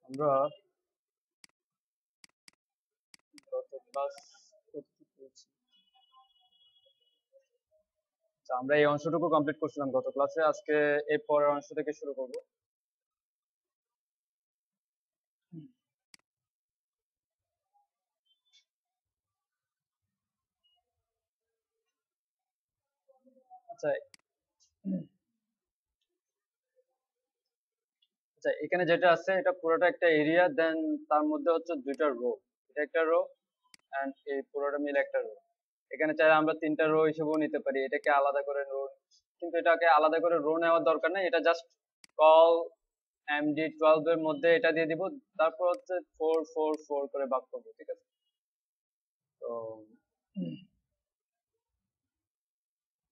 আমরা গত ক্লাস করেছি। আমরা এই অংশটুকু কমপ্লিট করছিলাম গত ক্লাসে। আজকে এর পরের অংশ থেকে শুরু করব। আচ্ছা আচ্ছা, এখানে যেটা আছে এটা পুরোটা একটা এরিয়া, দেন তার মধ্যে হচ্ছে দুইটা রো। এটা একটা রো এন্ড এই পুরোটা মিলে একটা রো। এখানে চাইলে আমরা তিনটা রো হিসেবেও নিতে পারি, এটাকে আলাদা করে রো, কিন্তু এটাকে আলাদা করে রো নেওয়ার দরকার নেই। এটা জাস্ট কল MD12 এর মধ্যে এটা দিয়ে দিব, তারপর হচ্ছে 4 4 4 করে ভাগ করবো, ঠিক আছে? তো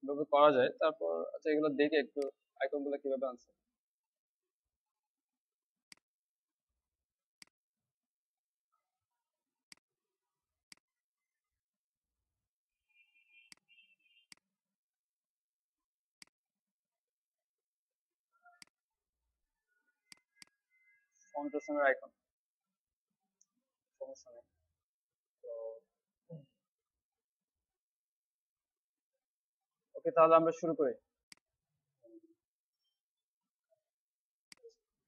এভাবে করা যায়। তারপর আচ্ছা, এগুলো দেখে একটু আইকন গুলো কিভাবে আনছে। ফন্টের আইকন সমস্যা নেই। তো ওকে, তাহলে আমরা শুরু করি।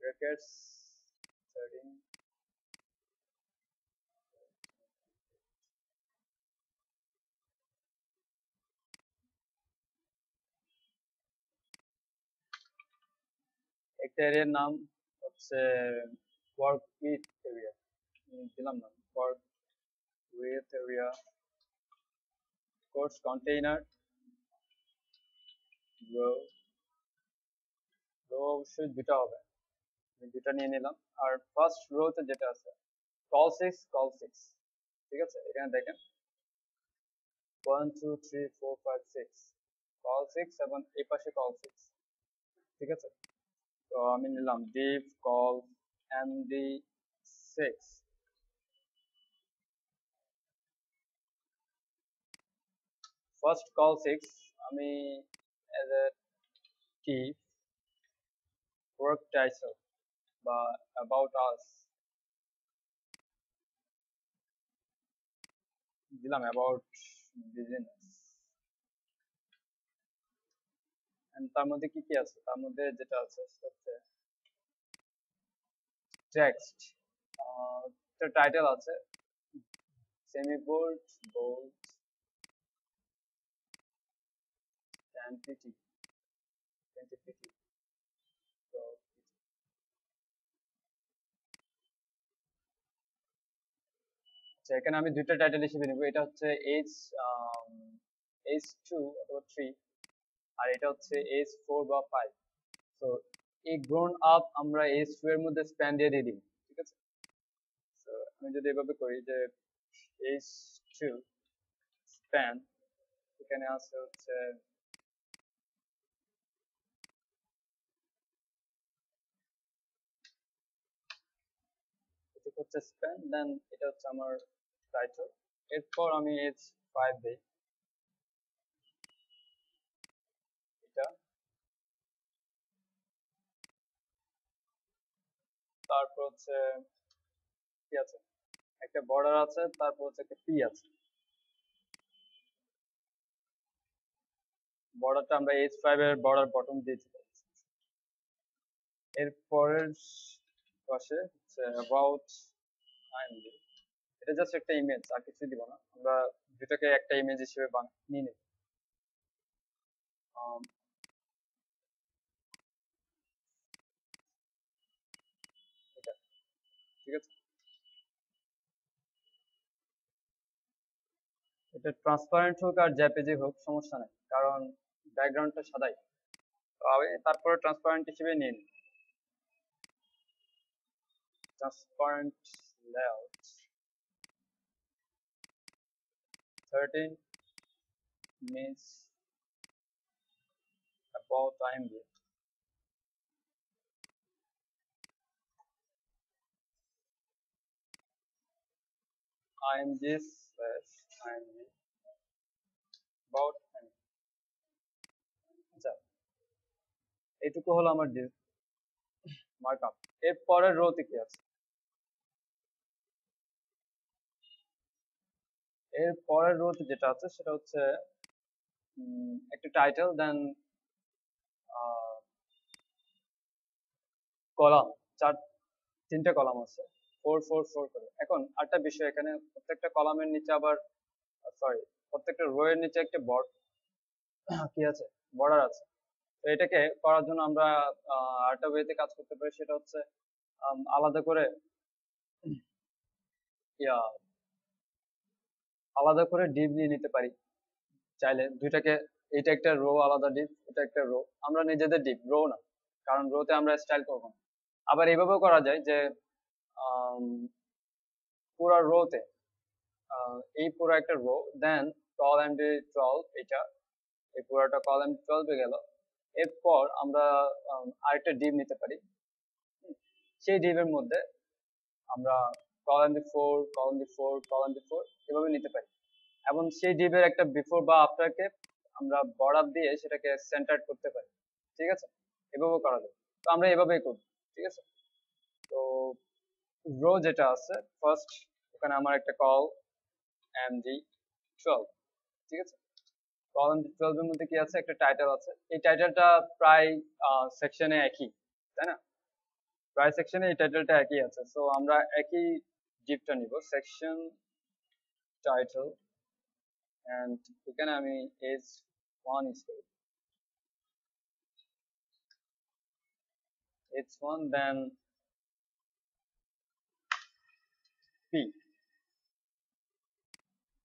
ব্র্যাকেটস 13, একটা এরিয়ার নাম হচ্ছে ওয়ার্ক উইথ এরিয়া, দিলাম না, work with area, course container, row. Row অবশ্যই দুটা হবে, আমি দুটা নিয়ে নিলাম। আর ফার্স্ট রোতে যেটা আছে কল 6, ঠিক আছে? এখানে দেখেন 1 2 3 4 5 6, কল 6 এবং এই পাশে কল 6, ঠিক আছে? তো আমি নিলাম div call md6, first call 6 আমি as a div work title বা about us দিলাম, about business। and তার মধ্যে কি কি আছে? তার মধ্যে যেটা আছে সেটা হচ্ছে টেক্সট, একটা টাইটেল আছে, সেমি বোল্ড, বোল্ড, এনপিটি, এনপিটি। তো আচ্ছা, এখানে আমি দুইটা টাইটেল হিসেবে নিব। এটা হচ্ছে H2 অথবা 3, আর এটা হচ্ছে H4 বা 5। তো এই গ্রোন আপ আমরা H2 এর মধ্যে স্প্যান দিয়ে দিব, ঠিক আছে? তো আমি যদি এভাবে করি যে H2 স্প্যান, এখানে আছে হচ্ছে এটা হচ্ছে স্প্যান, দেন এটা হচ্ছে আমার টাইটেল। এরপর আমি H5 দেই, এটা। তারপর হচ্ছে কি আছে, একটা বর্ডার আছে, তারপর হচ্ছে একটা পি আছে। বর্ডারটা আমরা H5 এর বর্ডার বটম দিয়েছি। এর পরের পাশে হচ্ছে অ্যাবাউট আইএমডি, এটা জাস্ট একটা ইমেজ, আর কিছু দিব না। আমরা দুটাকে একটা ইমেজ হিসেবে নিয়ে নেব। এটা ঠিক আছে। এটা ট্রান্সপারেন্ট হোক আর জেপিজি হোক সমস্যা নাই, কারণ ব্যাকগ্রাউন্ডটা সাদাই। তো আমি তারপরে ট্রান্সপারেন্ট হিসেবে নিয়ে নিই। Transparent layout 13 means about IMD, IMG slash IMD about IMD। আচ্ছা, এইটুকু হলো আমার মার্কআপ। এর পরের রোতে কি আছে? এর পরের রোতে যেটা আছে সেটা হচ্ছে একটা টাইটেল, দেন কলাম, তিনটে কলাম আছে, 4 4 4 করে। এখন আরেকটা বিষয়, এখানে প্রত্যেকটা কলামের নিচে আবার, সরি, প্রত্যেকটা রো এর নিচে একটা কি আছে, বর্ডার আছে। তো এটাকে করার জন্য আমরা আরেকটা ওয়েতে কাজ করতে পারি, সেটা হচ্ছে আলাদা করে ইয়া আলাদা করে ডিপ নিয়ে নিতে পারি চাইলে দুইটাকে। এটা একটা রো আলাদা ডিপ, এটা একটা রো, আমরা নিজেদের ডিপ, রো না, কারণ রোতে আমরা স্টাইল করবো না। আবার এইভাবেও করা যায় যে আম, পুরা রোতে, এই পুরো একটা রো, দেন টল এন্ড 12, এটা এই পুরাটা কলাম 12 এ গেল। এরপর আমরা আরেকটা ডিপ নিতে পারি, সেই ডিপের মধ্যে আমরা কলাম 4 এভাবে নিতে পারি, এবং সেই ডিপের একটা বিফোর বা আফটারকে আমরা বর্ডার দিয়ে সেটাকে সেন্টার করতে পারি। ঠিক আছে, এভাবেও করা যায়। তো আমরা এভাবেই করব। ঠিক আছে। তো রো যেটা আছে ফার্স্ট, ওখানে আমার একটা কল md12। ঠিক আছে, কলাম 12 এর মধ্যে কি আছে, একটা টাইটেল আছে। এই টাইটেলটা প্রায় সেকশনে একই, তাই না? প্রায় সেকশনে এই টাইটেলটা একই আছে, সো আমরা একই ডিপটা নিব, সেকশন টাইটেল, এন্ড এখানে আমি h1 ইউজ করি, h1, দেন p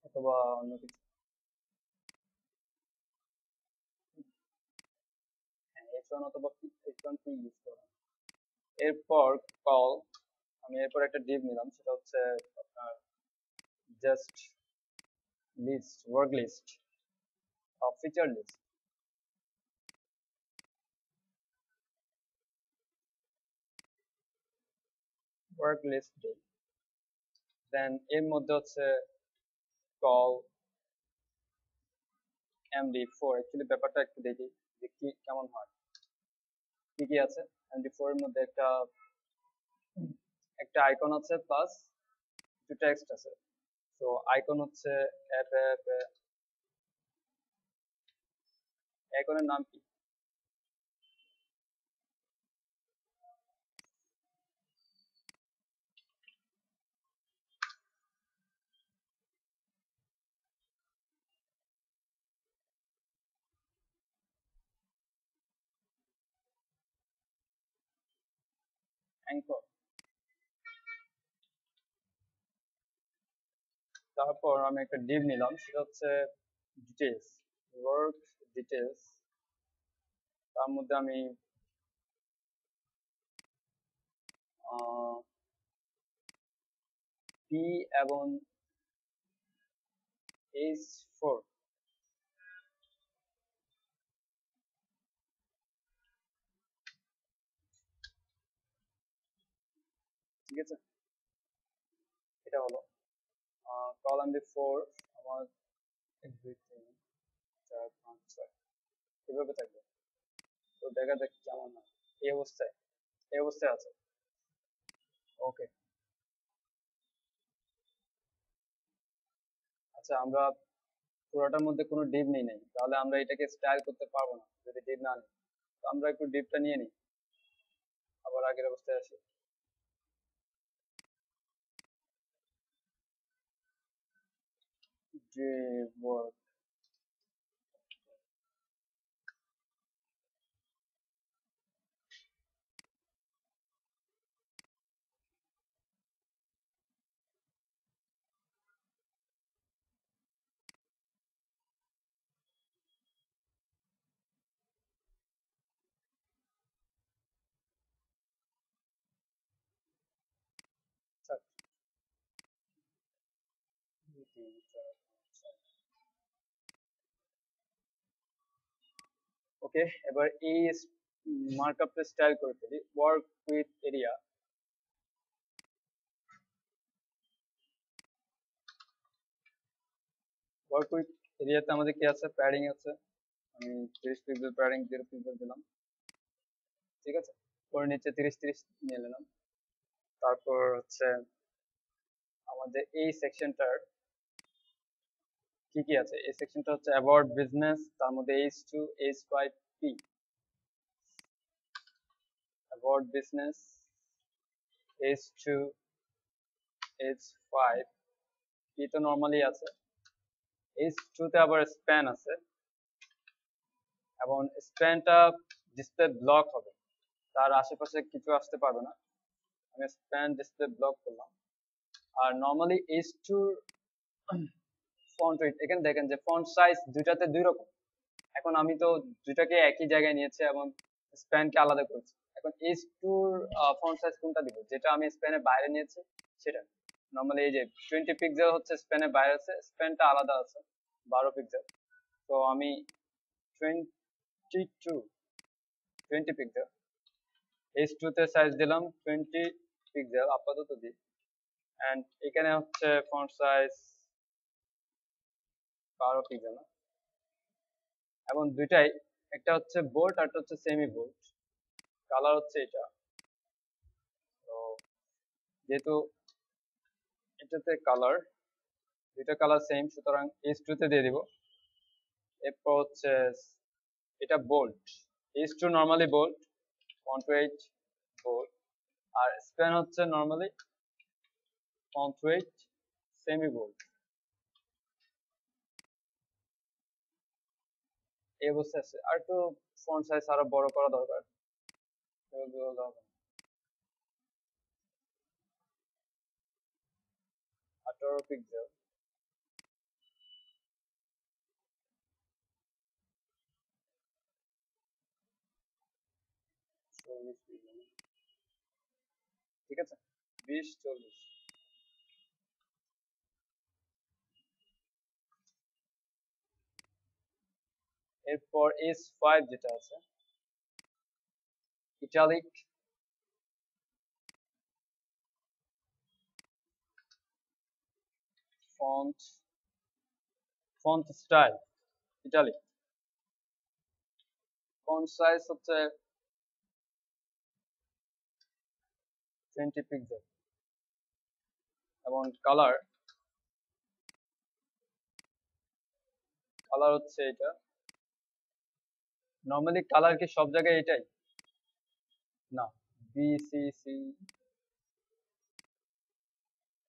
অথবা অন্য কিছু, হ্যাঁ h1 অথবা h1 p ইউজ করা। এরপর কল, আমি এরপর একটা ডিপ নিলাম, সেটা হচ্ছে আপনার just list, work list, feature list, work list div. Then এর মধ্যে হচ্ছে কল md4। অ্যাকচুয়ালি ব্যাপারটা একটু দেখি যে কি কেমন হয়, কি কি আছে। md4 এর মধ্যে একটা একটা আইকন আছে, প্লাস কিছু টেক্সট আছে। তো আইকন হচ্ছে অ্যাপ অ্যাপ, আইকনের নাম কি? অ্যাঙ্কর। তারপর আমি একটা ডিভ নিলাম, সেটা হচ্ছে ডিটেলস, ওয়ার্ক ডিটেলস। তার মধ্যে আমি পি এবং h4, ঠিক আছে, এটা হলো কলাম 4। আমার 1 2 3 4 5 6 এভাবে থাকবে। তো দেখা যাক কেমন হয় এই অবস্থায়, এই অবস্থায় আছে। ওকে, আচ্ছা, আমরা পুরোটার মধ্যে কোনো ডিপ নেই নাই, তাহলে আমরা এটাকে স্টাইল করতে পারবো না যদি ডিপ না নিই। তো আমরা একটু ডিপটা নিয়ে নিই, আবার আগের অবস্থায় আসি। যে ওয়ার্ক, ওকে। এবার এই মার্কআপটা স্টাইল করে ফেলি, work with area. Work with এরিয়াতে আমাদের কি আছে, প্যাডিং আছে। আমি 30 পিক্সেল প্যাডিং 0 পিক্সেল দিলাম। ঠিক আছে, ওর নিচে 30 30 নিয়ে নিলাম। তারপর হচ্ছে আমাদের এই সেকশনটার কি কি আছে এই সেকশনটা হচ্ছে অ্যাবাউট বিজনেস, তার মধ্যে H2 H5P about business H2 H5 P তো নরমালি আছে, H2 তে আবার স্প্যান আছে এবং স্প্যানটা ডিসপ্লে ব্লক হবে, তার আশেপাশে কিছু আসতে পারবে না, আমি স্প্যান ডিসপ্লে ব্লক করলাম। আর নরমালি H2 ফন্ট ওয়েট, এখানে দেখেন যে ফন্ট সাইজ দুইটাতে দুই রকম। এখন আমি তো দুইটাকে একই জায়গায় নিয়েছি এবং স্প্যানকে আলাদা করেছি। এখন H2 এর ফন্ট সাইজ কোনটা দিব, যেটা আমি স্প্যানের বাইরে নিয়েছি সেটা। নরমালি এই যে 20 পিক্সেল হচ্ছে স্প্যানের বাইরে আছে, স্প্যানটা আলাদা আছে 12 পিক্সেল। তো আমি 22 20 পিক্সেল H2 তে সাইজ দিলাম 20 পিক্সেল আপাতত দিই। এন্ড এখানে হচ্ছে ফন্ট সাইজ 12 পিক্সেল না, এবং দুইটাই, একটা হচ্ছে বোল্ড আর একটা হচ্ছে সেমি বোল্ড, কালার হচ্ছে এটা। তো যেহেতু এটাতে কালার, দুইটা কালার সেম, সুতরাং H2 তে দিয়ে দিব। এরপর হচ্ছে এটা bold, H2 normally bold, font weight bold, আর স্প্যান হচ্ছে normally font weight semi bold. এই অবস্থা আছে, আর একটু ফন্ট সাইজ আরো বড় করা দরকার। 18 পিক্সেল, ঠিক আছে 20-40। এরপর S5 যেটা আছে italic font, font style italic, font size হচ্ছে 20 পিক্সেল এবং কালার, কালার হচ্ছে এটা। নরমালি কালার কি সব জায়গায় এটাই না, BCC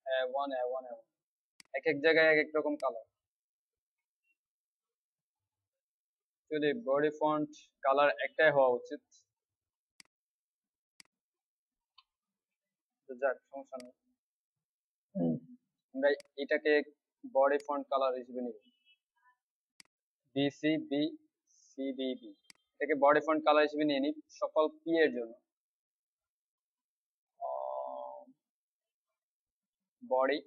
A1 A1 A1 এক এক জায়গায় এক এক রকম কালার। যদি বডি ফন্ট কালার একটাই হওয়া উচিত, তো যাক সমস্যা নেই, আমরা এটাকে বডি ফন্ট কালার হিসেবে নিব, BCBCBB এটাকে বডি ফন্ট কালার হিসেবে নিয়ে নিই সকল পি এর জন্য। বডি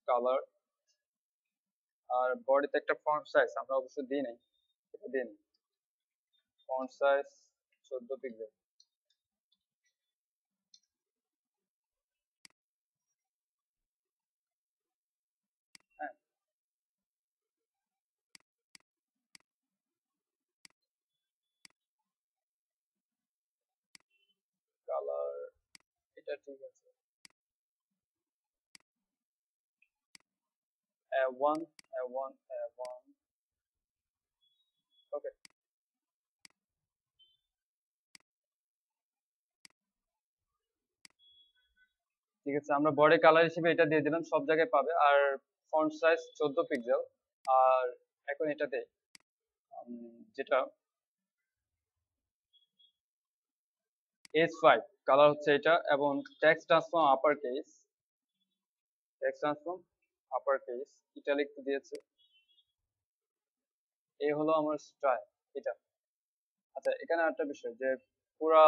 কালার, আর বডিতে একটা ফন্ট সাইজ আমরা অবশ্য দিই নাই, এটা দিন ফন্ট সাইজ 14 পিক্সেল। হ্যাঁ, কালার এটা ঠিক আছে, A1 A1 A1 ওকে। ঠিক আছে, আমরা বডি কালার হিসেবে এটা দিয়ে দিলাম, সব জায়গায় পাবে। আর ফন্ট সাইজ 14 পিক্সেল। আর এখন এটাতে যেটা H5 কালার হচ্ছে এটা, এবং text transform upper case, text transform upper case italic দিয়েছে। এই হলো আমার স্টাইল এটা। আচ্ছা, এখানে একটা বিষয় যে পুরা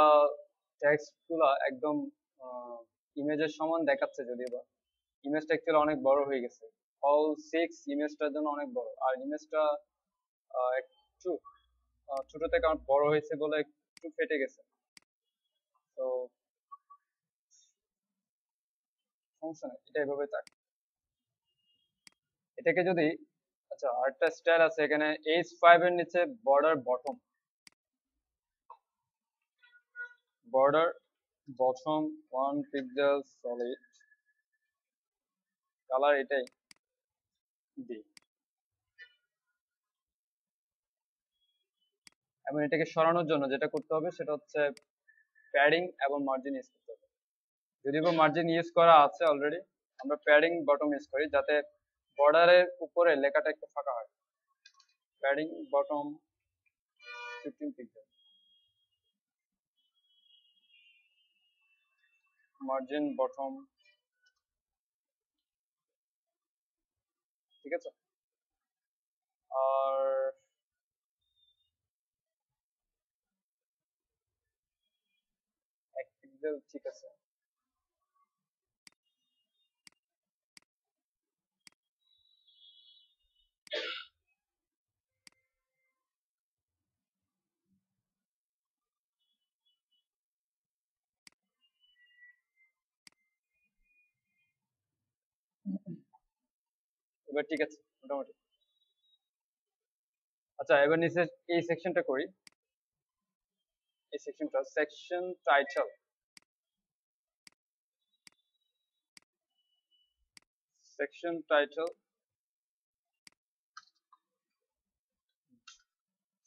টেক্সট গুলা একদম ইমেজের সমান দেখাচ্ছে, যদিও বা ইমেজটা অ্যাকচুয়ালি অনেক বড় হয়ে গেছে, অল 6 ইমেজটার জন্য অনেক বড়। আর ইমেজটা একটু ছোট থেকে আমার বড় হয়েছে বলে একটু ফেটে গেছে, তো সমস্যা নেই, এটা এভাবে থাক। এটাকে যদি, আচ্ছা আরেকটা স্টাইল আছে এখানে, H5 এর নিচে border bottom, border bottom 1 pixel solid, colour এটাই দিই এবং এটাকে সরানোর জন্য যেটা করতে হবে সেটা হচ্ছে প্যাডিং এবং মার্জিন ইউজ করতে হবে। যদি বা মার্জিন ইউজ করা আছে অলরেডি, আমরা প্যাডিং বটম ইউজ করি যাতে বর্ডারের উপরে লেখাটা একটু ফাঁকা হয়। Padding bottom 15 pixel, margin bottom, ঠিক আছে। আর এক পিক্সেল, ঠিক আছে। এবার ঠিক আছে মোটামুটি। আচ্ছা এবার নিচে এই সেকশনটা করি। এই সেকশনটা section title, section title,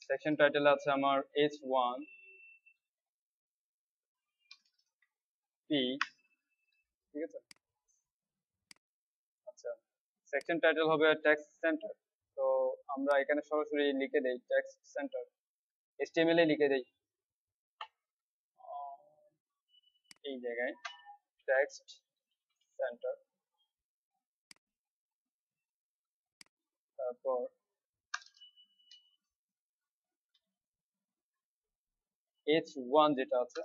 section title আছে আমার H1 P, ঠিক আছে। আচ্ছা সেকশন টাইটেল হবে টেক্সট সেন্টার, তো আমরা এখানে সরাসরি লিখে দেই টেক্সট সেন্টার, HTML এ লিখে দেই এই জায়গায় টেক্সট সেন্টার, তারপর H1 যেটা আছে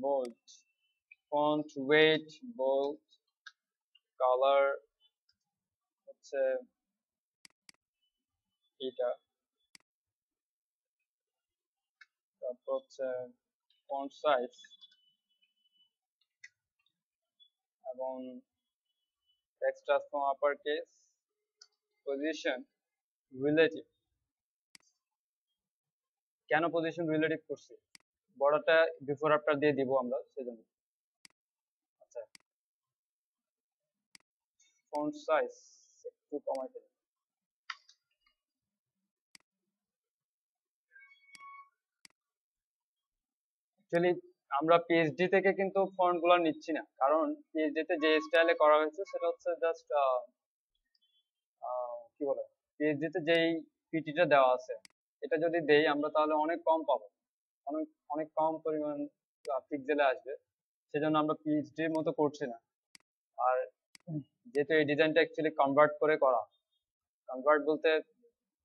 bold, font weight bold, color হচ্ছে এটা, তারপর হচ্ছে font size এবং text transform uppercase, position relative। কেন পজিশন রিলেটিভ করছি, বড়টা বিফোর আফটার দিয়ে দিব আমরা সেজন্য। আচ্ছা ফন্ট সাইজ একটু কমাই দেব। অ্যাকচুয়ালি আমরা পিএইচডি থেকে কিন্তু ফন্ট গুলো নিচ্ছি না, কারণ পিএইচডি তে যে স্টাইলে করা হয়েছে সেটা হচ্ছে জাস্ট কি বলে, পিএইচডি তে যেই পিটিটা দেওয়া আছে এটা যদি দেই আমরা তাহলে অনেক কম পাবো, অনেক অনেক কম পরিমাণ পিক্সেলে আসবে, সেজন্য আমরা পিএইচডির মতো করছি না। আর যেহেতু এই ডিজাইনটা অ্যাকচুয়ালি কনভার্ট করে করা, কনভার্ট বলতে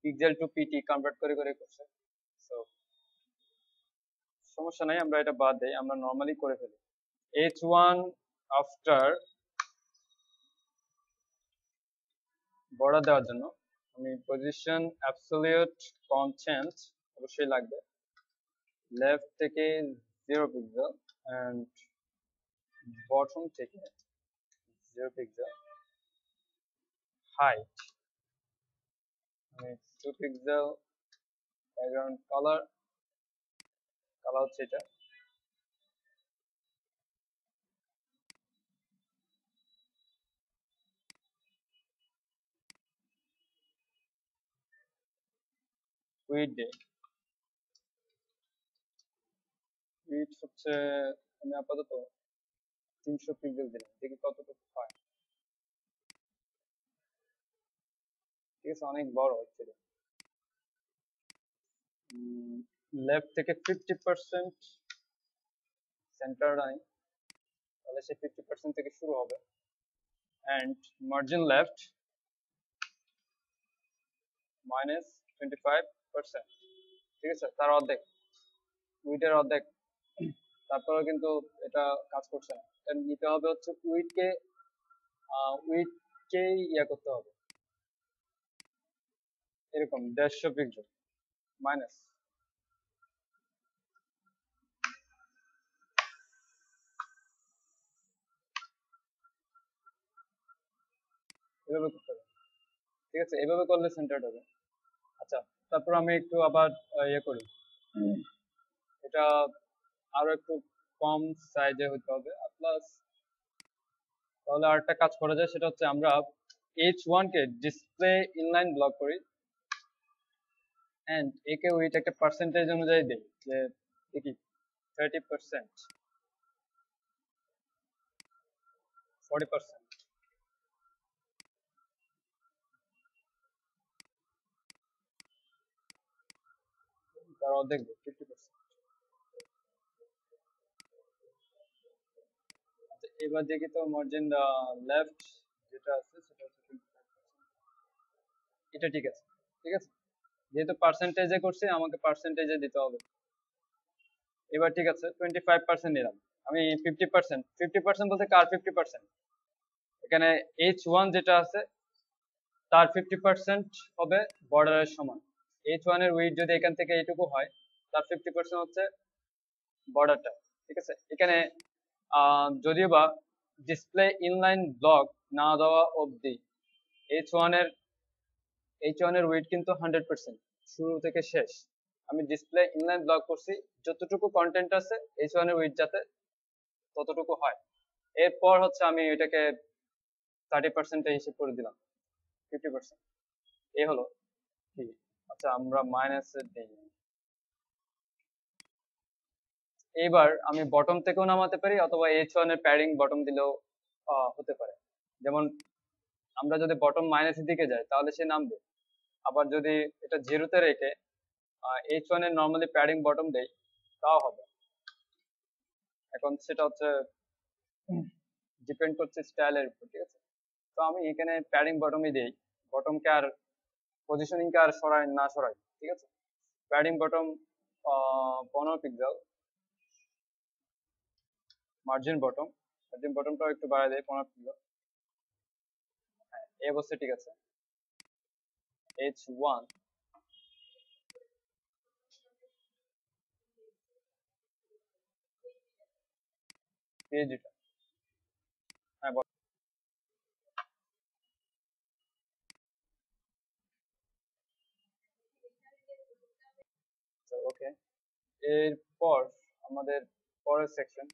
পিক্সেল টু পিটি কনভার্ট করে করে করছে, সো সমস্যা নাই, আমরা এটা বাদ দেই, আমরা নরমালি করে ফেলি। H1 আফটার বর্ডার দেওয়ার জন্য আমি পজিশন অ্যাবসলিউট কনটেন্ট অবশ্যই লাগবে, লেফট থেকে 0 পিক্সেল এন্ড বটম থেকে 0 পিক্সেল, হাইট আমি 2 পিক্সেল, ব্যাকগ্রাউন্ড কালার, কালার হচ্ছে এটা, উইডথ ডে, উইডথ হচ্ছে আমি আপাতত 300 পিক্সেল দিলাম, দেখি কতটুকু হয়। ঠিক আছে অনেক বড় অ্যাকচুয়ালি। লেফট থেকে 50% সেন্টার নাই, তাহলে সে 50% থেকে শুরু হবে, এন্ড মার্জিন লেফট -25%, ঠিক আছে, তার অর্ধেক, উইডের অর্ধেক। তারপরেও কিন্তু এটা কাজ করছে না, এটা নিতে হবে হচ্ছে উইডকে ইয়া করতে হবে এরকম 150 পিক্সেল মাইনাস, এভাবে করতে হবে, ঠিক আছে, এভাবে করলে সেন্টার্ড হবে। আচ্ছা তারপর আমি একটু আবার ইয়ে করি, এটা আরো একটু কম সাইজে হতে হবে। প্লাস তাহলে আরেকটা কাজ করা যায়, সেটা হচ্ছে আমরা H1 কে ডিসপ্লে ইনলাইন ব্লক করি এন্ড একে উইথ একটা পার্সেন্টেজ অনুযায়ী দেই, যে দেখি 30%, 40%, তার অর্ধেক দেই 50%। এবার দেখি তো মার্জিন লেফট যেটা আছে সেটা হচ্ছে 25%। এটা ঠিক আছে, ঠিক আছে, যেহেতু পার্সেন্টেজে করছি আমাকে পার্সেন্টেজে দিতে হবে। এবার ঠিক আছে, 25% নিলাম আমি। 50%, 50% বলতে কার 50%? এখানে H1 যেটা আছে তার 50% হবে বর্ডারের সমান। H1 এর উইডথ যদি এখান থেকে এইটুকু হয়, তার 50% হচ্ছে বর্ডারটা, ঠিক আছে। এখানে যদিও বা ডিসপ্লে ইনলাইন ব্লক না দেওয়া অবধি H1 এর উইডথ কিন্তু 100% শুরু থেকে শেষ। আমি ডিসপ্লে ইনলাইন ব্লক করছি, যতটুকু কন্টেন্ট আছে H1 এর উইডথ যাতে ততটুকু হয়। এরপর হচ্ছে আমি এটাকে 30% হিসেব করে দিলাম, 50%। এই হলো কি। আচ্ছা আমরা মাইনাসে দিই। এইবার আমি বটম থেকেও নামাতে পারি, অথবা H1 এর প্যাডিং বটম দিলেও হতে পারে। যেমন আমরা যদি বটম মাইনাসের দিকে যাই তাহলে সে নামবে। আবার যদি এটা জিরোতে রেখে H1 এর নর্মালি প্যাডিং বটম দেই তাও হবে। এখন সেটা হচ্ছে ডিপেন্ড করছে স্টাইলের উপর, ঠিক আছে। তো আমি এখানে প্যাডিং বটমই দেই, বটমকে আর পজিশনিংকে আর সরাই না সরাই, ঠিক আছে। প্যাডিং বটম 15 পিক্সেল, মার্জিন বটমটাও একটু বাড়াই দেয় 15 পিক্সেল। এই অবস্থা ঠিক আছে। H1 পেজটা, হ্যাঁ ওকে। এরপর আমাদের পরের সেকশন।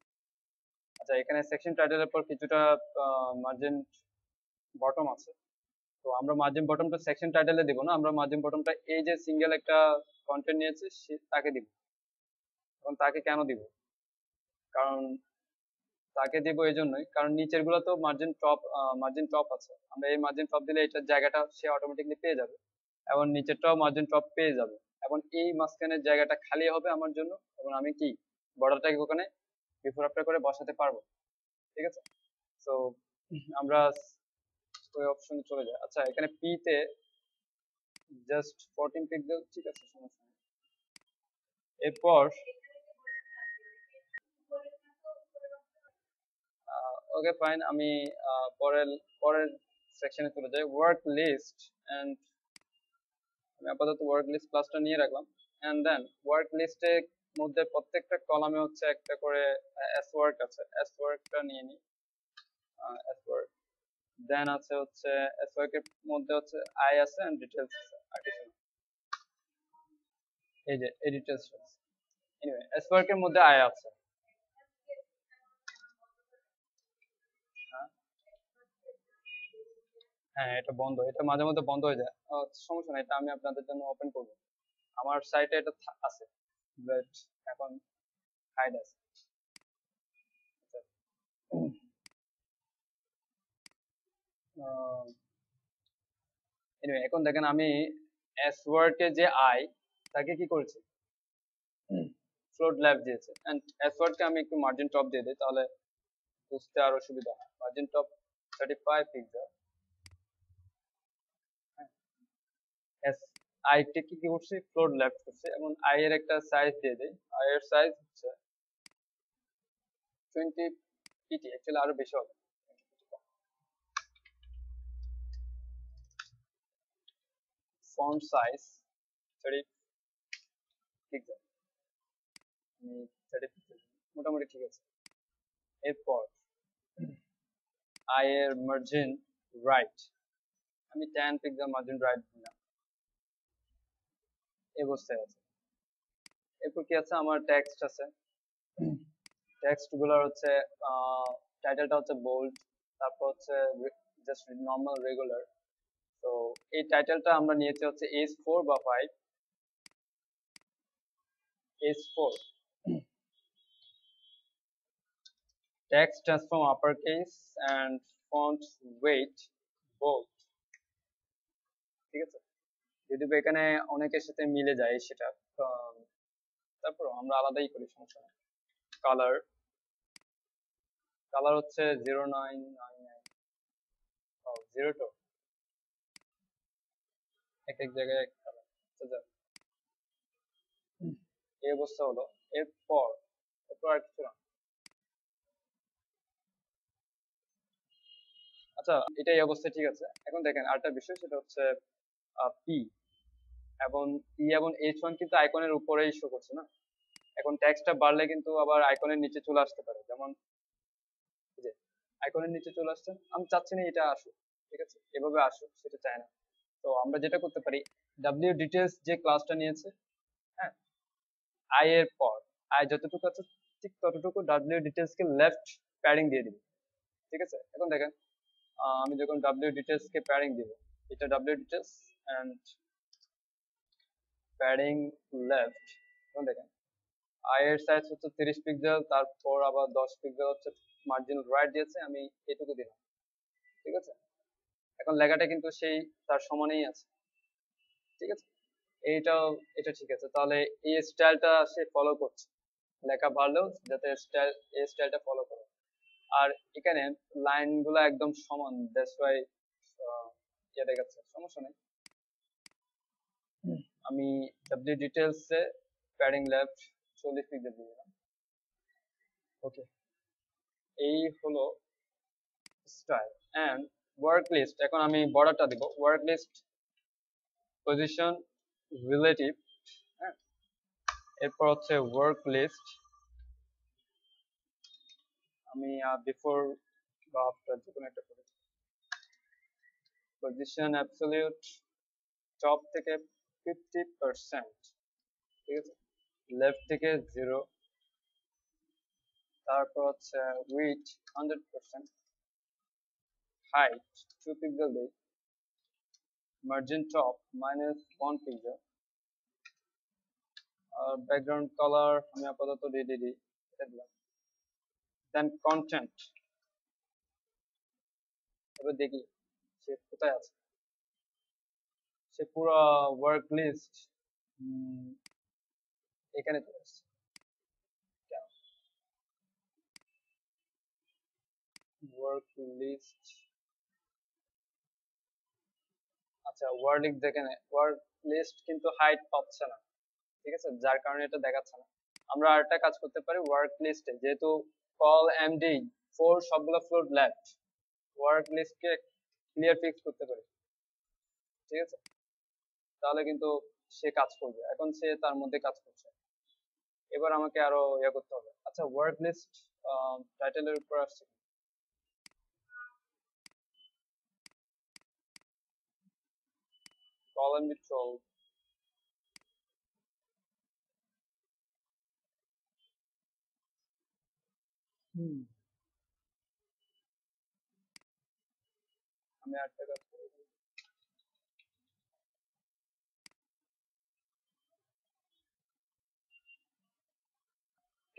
আচ্ছা এখানে সেকশন টাইটেলের পর কিছুটা মার্জিন বটম আছে। তো আমরা মার্জিন বটমটা সেকশন টাইটেলে দিব না, আমরা মার্জিন বটমটা এই যে সিঙ্গেল একটা কন্টেন্ট নিয়েছে তাকে দিব। এখন তাকে কেন দিব? কারণ তাকে দিব এই জন্যই কারণ নিচের গুলো তো মার্জিন টপ আছে, আমরা এই মার্জিন টপ দিলে এটার জায়গাটা সে অটোমেটিকলি পেয়ে যাবে, এবং নিচেরটাও মার্জিন টপ পেয়ে যাবে, এবং এই মাঝখানের জায়গাটা খালি হবে আমার জন্য, এবং আমি কি বর্ডারটাকে ওখানে বিফোর আফটার করে বসাতে পারবো, ঠিক আছে। তো আমরা ওই অপশনে চলে যাই। আচ্ছা এখানে পি তে জাস্ট 14 পিক্সেল, ঠিক আছে, সমস্যা নেই। এরপর ওকে ফাইন, আমি পরের পরের সেকশনে চলে যাই, ওয়ার্ক লিস্ট। এন্ড আমি আপাতত ওয়ার্ক লিস্ট ক্লাসটা নিয়ে রাখলাম। এন্ড দেন ওয়ার্ক লিস্টের মধ্যে প্রত্যেকটা কলামে হচ্ছে একটা করে এস ওয়ার্ক আছে, এস ওয়ার্কটা নিয়ে নিই। এস ওয়ার্ক দেন আছে হচ্ছে এস ওয়ার্কের মধ্যে হচ্ছে আই আছে এন্ড ডিটেইলস আছে, আর কিছু না। এই যে এই ডিটেইলস আছে। এনিওয়ে এস ওয়ার্কের মধ্যে আই আছে। হ্যাঁ হ্যাঁ এটা বন্ধ, এটা মাঝে মধ্যে বন্ধ হয়ে যায়। সমস্যা নাই, এটা আমি আপনাদের জন্য ওপেন করব। আমার সাইটে এটা আছে, বাট এখন হাইড আছে। এনিওয়ে এখন দেখেন আমি এস ওয়ার্কে যে আই তাকে কি করেছি, ফ্লোট লেফট দিয়েছে। এন্ড এস ওয়ার্ডকে আমি একটু মার্জিন টপ দিয়ে দিই, তাহলে বুঝতে আরো সুবিধা হয়। Margin top 35 pixel. এস আই কে কি করছি, ফ্লোট লেফট করছি, এবং আই এর একটা সাইজ দিয়ে দিই। আই এর সাইজ হচ্ছে 20 পিটি, অ্যাকচুয়ালি আরো বেশি হবে। ফন্ট সাইজ 30 পিক্সেল, আমি 30 পিক্সেল মোটামুটি ঠিক আছে। এরপর আই এর মার্জিন রাইট আমি 10 পিক্সেল মার্জিন রাইট দিলাম, এই অবস্থায় আছে। এরপর কি আছে, আমার টেক্সট আছে, টেক্সট গুলোর হচ্ছে টাইটেলটা হচ্ছে বোল্ড, তারপর হচ্ছে জাস্ট নর্মাল রেগুলার। তো এই টাইটেলটা আমরা নিয়েছি হচ্ছে H4 বা 5, H4। Text transform uppercase and font weight bold। ঠিক আছে, যদি বা এখানে অনেকের সাথে মিলে যায় সেটা, তারপর আমরা আলাদাই করি, সমস্যা নেই। কালার, কালার হচ্ছে 0999, 02, এক এক জায়গায় এক কালার। এই অবস্থা হলো। এরপর এরপর আর কিছু না। আচ্ছা, এটাই অবস্থা, ঠিক আছে। এখন দেখেন আরেকটা বিষয়, সেটা হচ্ছে পি এবং H1 কিন্তু আইকনের উপরেই শো করছে না। এখন টেক্সটটা বাড়লে কিন্তু আবার আইকনের নিচে চলে আসতে পারে, যেমন এই যে আইকনের নিচে চলে আসছে। আমি চাচ্ছি না এটা আসুক, ঠিক আছে, এভাবে আসুক, সেটা চাই না। তো আমরা যেটা করতে পারি, ডাব্লিউ ডিটেলস যে ক্লাসটা নিয়েছে, হ্যাঁ, আই এর পর আই যতটুকু আছে ঠিক ততটুকু ডাব্লিউ ডিটেলস কে লেফট প্যাডিং দিয়ে দিবি। ঠিক আছে, এখন দেখেন আমি যখন ডাব্লিউ ডিটেলস কে প্যাডিং দিব, এটা W details and padding left. এখন দেখেন আই এর সাইজ হচ্ছে 30 পিক্সেল, তারপর আবার 10 পিক্সেল হচ্ছে মার্জিনাল রাইট দিয়েছে, আমি এটুকু দিলাম। ঠিক আছে, এখন লেখাটা কিন্তু সেই তার সমানেই আছে। ঠিক আছে, এইটাও, এটা ঠিক আছে। তাহলে এই স্টাইলটা সে ফলো করছে, লেখা বাড়লেও যাতে স্টাইল, এই স্টাইলটা ফলো করে। আর এখানে লাইন গুলো একদম সমান, দ্যাটস ওয়াই ইয়ে দেখাচ্ছে, সমস্যা নেই। আমি ডাব্লিউ ডিটেলস এ প্যাডিং লেফট 40 পিক্সেল দিয়ে দিলাম। ওকে, এই হলো স্টাইল এন্ড ওয়ার্ক লিস্ট। এখন আমি বর্ডারটা দিব, ওয়ার্ক লিস্ট পজিশন রিলেটিভ, হ্যাঁ, এরপর হচ্ছে ওয়ার্ক লিস্ট। আমি বিফোর বা আফটার যে কোনো একটা করি। পজিশন অ্যাবসলিউট টপ থেকে 50%, ঠিক আছে, লেফট থেকে 0, তারপর হচ্ছে উইথ 100%, হাইট 2 পিক্সেল দেই, মার্জিন টপ -1 পিক্সেল, আর ব্যাকগ্রাউন্ড কালার আমি আপাতত দিয়ে দিই, এটা দিলাম। দেন কন্টেন্ট, এবার দেখি সে কোথায় আছে। সে পুরো ওয়ার্ক লিস্ট এখানে চলে আসছে। ওয়ার্ক লিস্ট, আচ্ছা ওয়ার্ড লিস্ট দেখেন, ওয়ার্ড লিস্ট কিন্তু হাইট পাচ্ছে না, ঠিক আছে, যার কারণে এটা দেখাচ্ছে না। আমরা আরেকটা কাজ করতে পারি, ওয়ার্ক লিস্টে যেহেতু কল এমডি 4 সবগুলো ফ্লোর লেফট, ওয়ার্ক লিস্টকে ক্লিয়ার ফিক্স করতে পারি, ঠিক আছে, তাহলে কিন্তু সে কাজ করবে। এখন সে তার মধ্যে কাজ করছে। এবার আমাকে আরো ইয়ে করতে হবে। আচ্ছা, ওয়ার্ক লিস্ট টাইটেলের উপর আসছে, কল এমডি 12, আমি আরেকটা কাজ করব।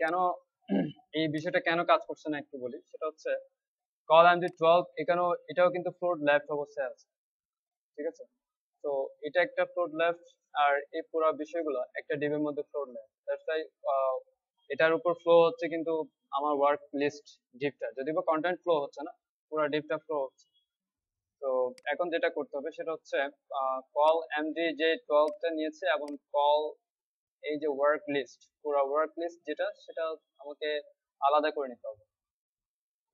কেন এই বিষয়টা কেন কাজ করছে না একটু বলি, সেটা হচ্ছে কল এমডি 12 এখানেও, এটাও কিন্তু ফ্লোর লেফট অবস্থায় আছে, ঠিক আছে। তো এটা একটা ফ্লোর লেফট, আর এই পুরো বিষয়গুলো একটা ডিবের মধ্যে ফ্লোর লেফট, দ্যাটস ওয়াই এটার উপর ফ্লো হচ্ছে কিন্তু আমার ওয়ার্ক লিস্ট ডিপটা, যদিও বা কন্টেন্ট ফ্লো হচ্ছে না, পুরো ডিপটা ফ্লো হচ্ছে। তো এখন যেটা করতে হবে সেটা হচ্ছে কল এমডি যে 12 টা নিয়েছে, এবং কল এই যে ওয়ার্ক লিস্ট, পুরো ওয়ার্ক লিস্ট যেটা, সেটা আমাকে আলাদা করে নিতে হবে।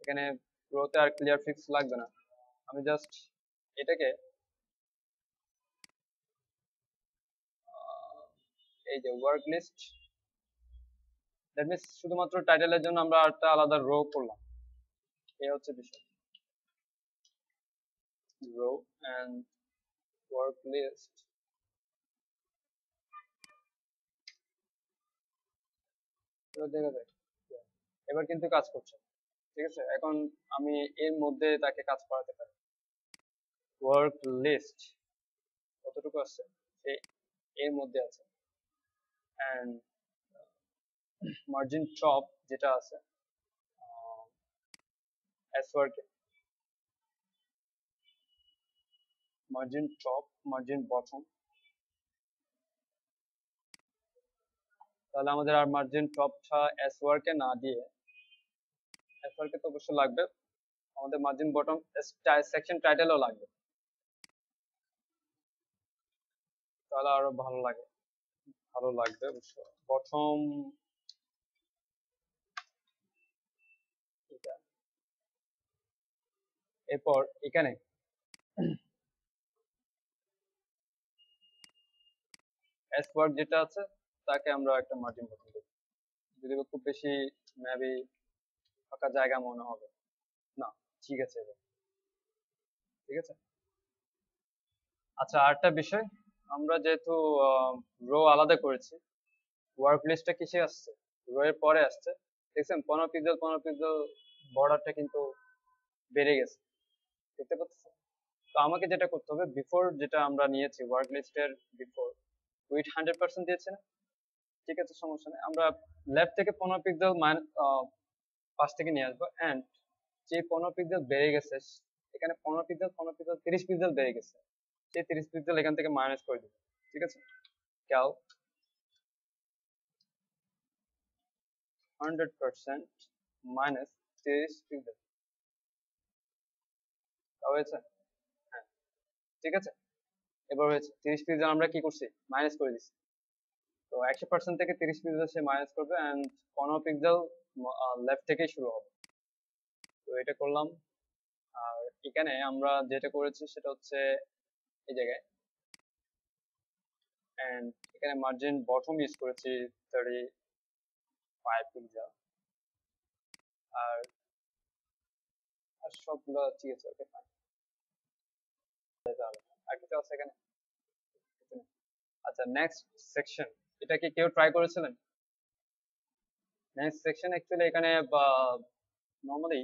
এখানে রোতে আর ক্লিয়ার ফিক্স লাগবে না, আমি জাস্ট এটাকে এই যে ওয়ার্ক লিস্ট, দ্যাট মিন্স শুধুমাত্র টাইটেলের জন্য আমরা একটা আলাদা রো করলাম, এই হচ্ছে বিষয়। রো এন্ড ওয়ার্ক লিস্ট, দেখা যায় এবার কিন্তু কাজ করছে। ঠিক আছে, এখন আমি এর মধ্যে তাকে কাজ করাতে পারি। ওয়ার্ক লিস্ট কতটুকু আছে, সে এর মধ্যে আছে। অ্যান্ড মার্জিন টপ যেটা আছে এস ওয়ার্কে, মার্জিন টপ মার্জিন বটম, তাহলে আমাদের আর মার্জিন টপটা এস ওয়ার্কে না দিয়ে, এস ওয়ার্কে তো অবশ্যই লাগবে, আমাদের মার্জিন বটম সেকশন টাইটেলও লাগবে, তাহলে আরো ভালো লাগবে অবশ্য। প্রথম এটা, এরপর এখানে এস ওয়ার্ক যেটা আছে তাকে আমরা একটা মার্জিন বটম দেব, যদি খুব বেশি মেবি ফাঁকা জায়গা মনে হবে না। ঠিক আছে এবার, ঠিক আছে। আচ্ছা, আরেকটা বিষয়, আমরা যেহেতু রো আলাদা করেছি, ওয়ার্ক লিস্টটা কিসে আসছে, রো এর পরে আসছে। দেখছেন 15 পিক্সেল বর্ডারটা কিন্তু বেড়ে গেছে, দেখতে পাচ্ছেন। তো আমাকে যেটা করতে হবে, বিফোর যেটা আমরা নিয়েছি ওয়ার্ক লিস্টের বিফোর উইথ 100% দিয়েছে না, ঠিক আছে সমস্যা নেই, আমরা লেফট থেকে 15 পিক্সেল পাশ থেকে নিয়ে আসবো। অ্যান্ড যে 15 পিক্সেল বেড়ে গেছে, এখানে 15 পিক্সেল 30 পিক্সেল বেড়ে গেছে, সেই 30 পিক্সেল এখান থেকে মাইনাস করে দিবে। ঠিক আছে, ক্যাল 100% মাইনাস 30 পিক্সেল, তা হয়েছে? হ্যাঁ, ঠিক আছে, এবার হয়েছে। 30 পিক্সেল আমরা কি করছি, মাইনাস করে দিচ্ছি। তো 100% থেকে 30 পিক্সেল সে মাইনাস করবে, অ্যান্ড 15 পিক্সেল লেফট থেকেই শুরু হবে। তো এটা করলাম। আর এখানে আমরা যেটা করেছি সেটা হচ্ছে এই জায়গায়, এন্ড এখানে মার্জিন বটম ইউজ করেছি 35 পিক্সেল। আর আর সবগুলো ঠিক আছে, ওকে ফাইন। আর কিছু আছে এখানে? আচ্ছা, নেক্সট সেকশন, এটা কি কেউ ট্রাই করেছিলেন? নেক্সট সেকশন অ্যাকচুয়ালি এখানে নর্মালি